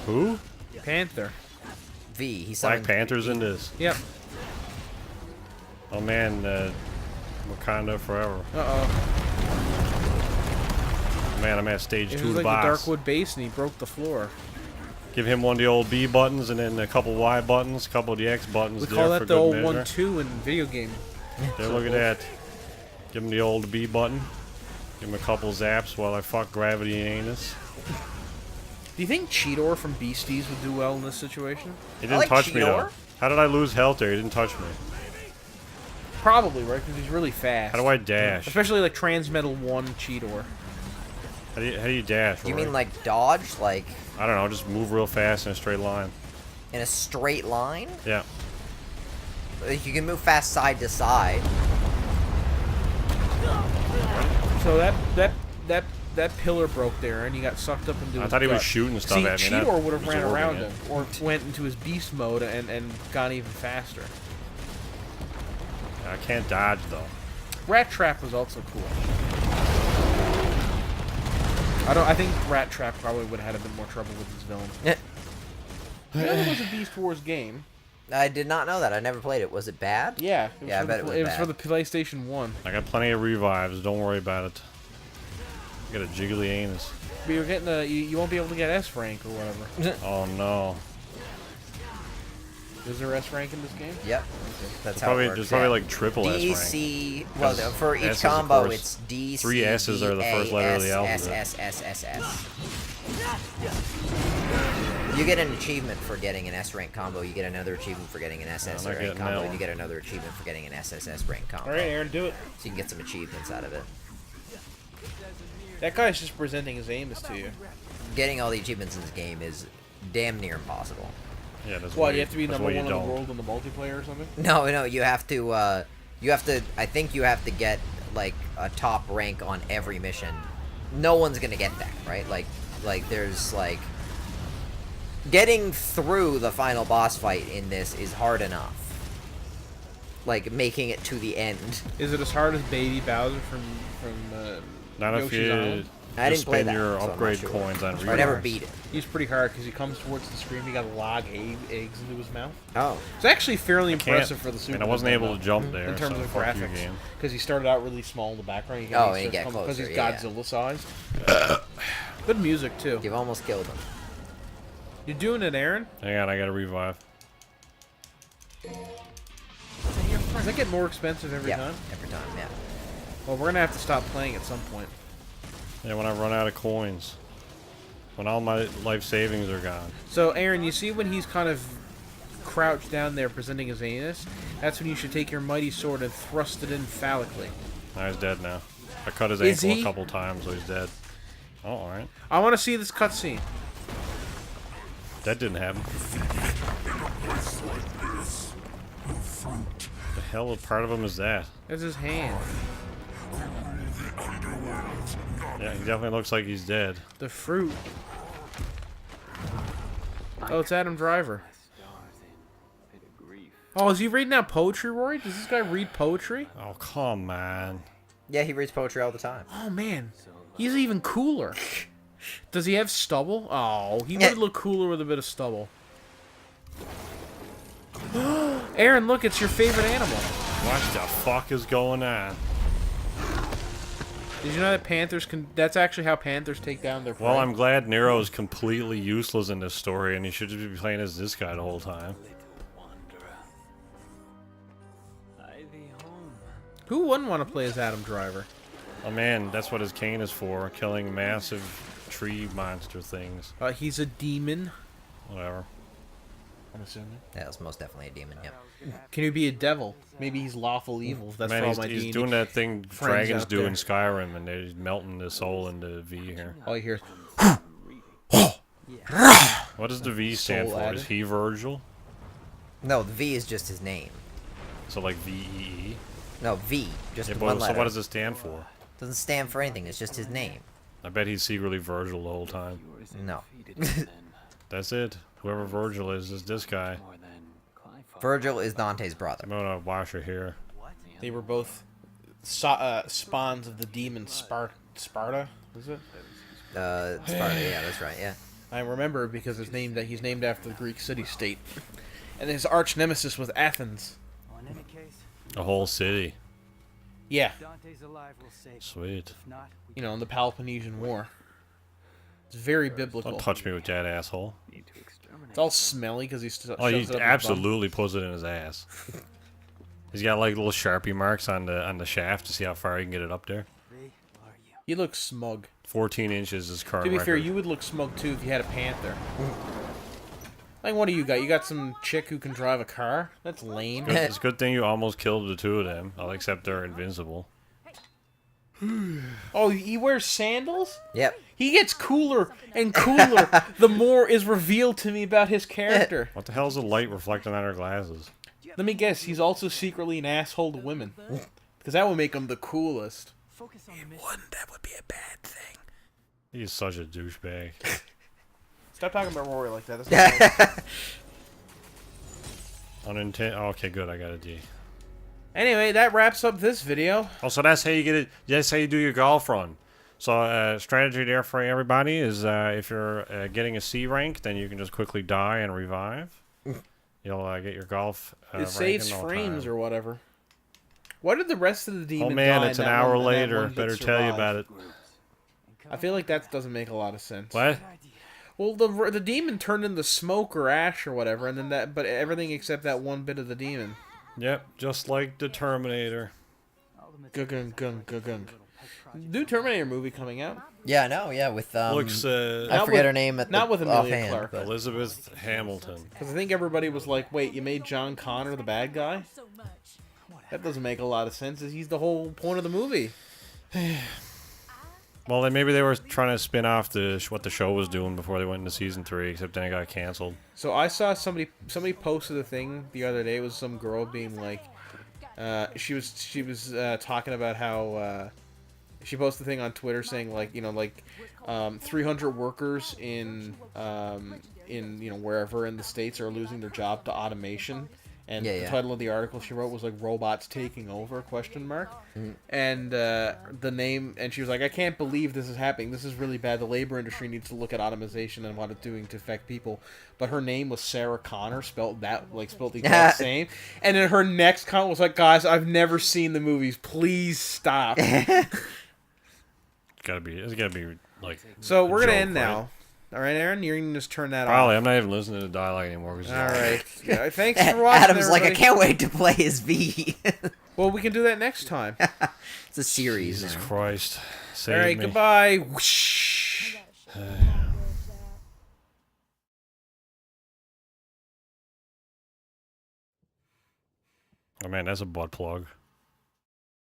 Who? Panther. V. He Black summoned. Panther's in this. Yep. Oh man, Wakanda forever. Uh-oh. Man, I'm at stage It 2 was of like the the boss. Darkwood base, and he broke the floor. Give him one of the old B buttons and then a couple Y buttons, a couple of the X buttons We there call for that the good old measure. 1-2 in video game. There, look at that. Give him the old B button. Give him a couple zaps while I fuck Gravity and Anus. Do you think Cheetor from Beasties would do well in this situation? He didn't like touch me though. Cheetor. How did I lose health there? He didn't touch me. Probably, right? Because he's really fast. How do I dash? Especially like Transmetal 1 Cheetor. How do you dash? Do you Rory? mean like dodge, like I don't know, just move real fast in a straight line. in a straight line? Yeah. Like, you can move fast side to side. So that pillar broke there, and he got sucked up into. I his thought he was gut. shooting stuff See, at me. not Cheetor would have ran absorbing around it. him, or went into his beast mode and gone even faster. I can't dodge though. Rat Trap was also cool. I think Rat Trap probably would have had a bit more trouble with his villain. You know, it was a Beast Wars game. I did not know that. I never played it. Was it bad? Yeah. It was Yeah, I for bet the, it was It was bad. for the PlayStation 1. I got plenty of revives. Don't worry about it. Got a jiggly anus. But you're getting you won't be able to get S rank or whatever. Oh no. Is there S rank in this game? Yep. That's how Probably it works. there's probably yeah. like triple S rank. DC. Well, Because for each S is, of combo, course, it's D. 3 S's are the first letter of the alphabet. S. You get an achievement for getting an S rank combo. You get another achievement for getting an SS I'm not rank getting combo, that and you get another achievement for getting an SSS rank combo. All right, Aaron, do it. So you can get some achievements out of it. That guy's just presenting his Amos to you. Getting all the achievements in this game is damn near impossible. Yeah, that's What? why You have to be that's number why one you in the don't. world in the multiplayer or something? No, you have to. I think you have to get like a top rank on every mission. No one's gonna get that, right? Like there's like getting through the final boss fight in this is hard enough. Like making it to the end. Is it as hard as Baby Bowser from Not if Yoshi's you Island? I just didn't play spend that, your so I'm not upgrade sure. coins on I never revives. beat it. He's pretty hard because he comes towards the screen. He got a log eggs into his mouth. Oh, It's actually fairly Can't- impressive for the Super. And I wasn't able to jump there. in terms so of fuck you, graphics, game. because he started out really small in the background. Oh, and he got because he's closer, yeah. Godzilla sized. Good music too. you've almost killed him. You're doing it, Aaron. Hang on, I gotta revive. Does that get more expensive every Yeah, time? every time. Yeah. Well, we're gonna have to stop playing at some point. Yeah, when I run out of coins. When all my life savings are gone. So, Aaron, you see when he's kind of crouched down there presenting his anus? That's when you should take your mighty sword and thrust it in phallically. Now he's dead now. I cut his Is ankle he? a couple times, so he's dead. Oh, alright. I want to see this cutscene. That didn't happen. The hell part of him is that? That's his hand. Yeah, he definitely looks like he's dead. The fruit. Oh, it's Adam Driver. Oh, is he reading out poetry, Rory? Does this guy read poetry? Oh, come on. Yeah, he reads poetry all the time. Oh, man. He's even cooler. Does he have stubble? Oh, he would look cooler with a bit of stubble. Aaron, look, it's your favorite animal. What the fuck is going on? Did you know that panthers can... That's actually how panthers take down their prey. Well, I'm glad Nero is completely useless in this story, and he should just be playing as this guy the whole time. Who wouldn't want to play as Adam Driver? Oh man, that's what his cane is for, killing massive tree monster things. He's a demon. Whatever. I'm assuming. That was most definitely a demon, yep. Can he be a devil? Maybe he's lawful evil. If that's Man, for all my he's D&D doing that thing friends dragons out do there. in Skyrim, and they're melting the soul into V here. All you hear is... What does the V stand Soul for? added. Is he Virgil? No, the V is just his name. So like V-E-E? No, V, just Yeah, one but, letter. so what does it stand for? Doesn't stand for anything, it's just his name. I bet he's secretly Virgil the whole time. No. That's it. Whoever Virgil is this guy. Virgil is Dante's brother. I'm gonna wash her hair. They were both spawns of the demon Sparta, is it? Sparta, yeah, that's right, yeah. I remember because he's named after the Greek city-state. And his arch nemesis was Athens. Well, in any case, A whole city. Yeah, Dante's alive, we'll save him. Sweet. If not, we you know, in the Peloponnesian War. It's very biblical. Don't touch me with that asshole. It's all smelly because he shoves Oh, he it up his bum. absolutely puts it in his ass. He's got like little Sharpie marks on the shaft to see how far he can get it up there. He looks smug. 14 inches is current To be fair, record. you would look smug too if you had a panther. Like, what do you got? You got some chick who can drive a car? That's lame. It's a good thing you almost killed the two of them. I'll accept they're invincible. Oh, he wears sandals? Yep. He gets cooler and cooler the more is revealed to me about his character. What the hell is the light reflecting on her glasses? Let me guess, he's also secretly an asshole to women. Because that would make him the coolest. focus on the mission. Wouldn't that would be a bad thing? He's such a douchebag. Stop talking about Rory like that. That's not Oh, okay, good. I got a D. Anyway, that wraps up this video. Oh, so that's how you get it. That's how you do your golf run. So, strategy there for everybody is if you're getting a C rank, then you can just quickly die and revive. You'll get your golf. It saves frames or whatever. Why did the rest of the demons Oh man, die it's and an that hour one- and that later. one bit Better tell you survived? about it. I feel like that doesn't make a lot of sense. What? Well, the demon turned into smoke or ash or whatever, and then but everything except that one bit of the demon. Yep, just like the Terminator. Gung gung gung gung. New Terminator movie coming out. Yeah, I know. Yeah, with Looks I Not forget with- her name at not the with Emilia offhand, Clarke. but Elizabeth Hamilton. Because I think everybody was like, "Wait, you made John Connor the bad guy? That doesn't make a lot of sense. He's the whole point of the movie." Well, then maybe they were trying to spin off what the show was doing before they went into season 3, except then it got canceled. So I saw somebody posted a thing the other day. It was some girl being like, she was talking about how she posted a thing on Twitter saying like 300 workers in wherever in the States are losing their job to automation. And the title of the article she wrote was like "Robots Taking Over?" ? And the name, and she was like, "I can't believe this is happening. This is really bad. The labor industry needs to look at automation and what it's doing to affect people." But her name was Sarah Connor, spelled the exact same. And then her next comment was like, "Guys, I've never seen the movies. Please stop." It's gotta be like. So we're gonna joke, end right? now. All right, Aaron, you're gonna just turn that Probably. off. I'm not even listening to the dialogue anymore. All right. Yeah, thanks for watching. Adam's like, I everybody. can't wait to play as V. Well, we can do that next time. It's a series Jesus now. Christ. Save All right, me. goodbye. Whoosh. Oh man, that's a butt plug.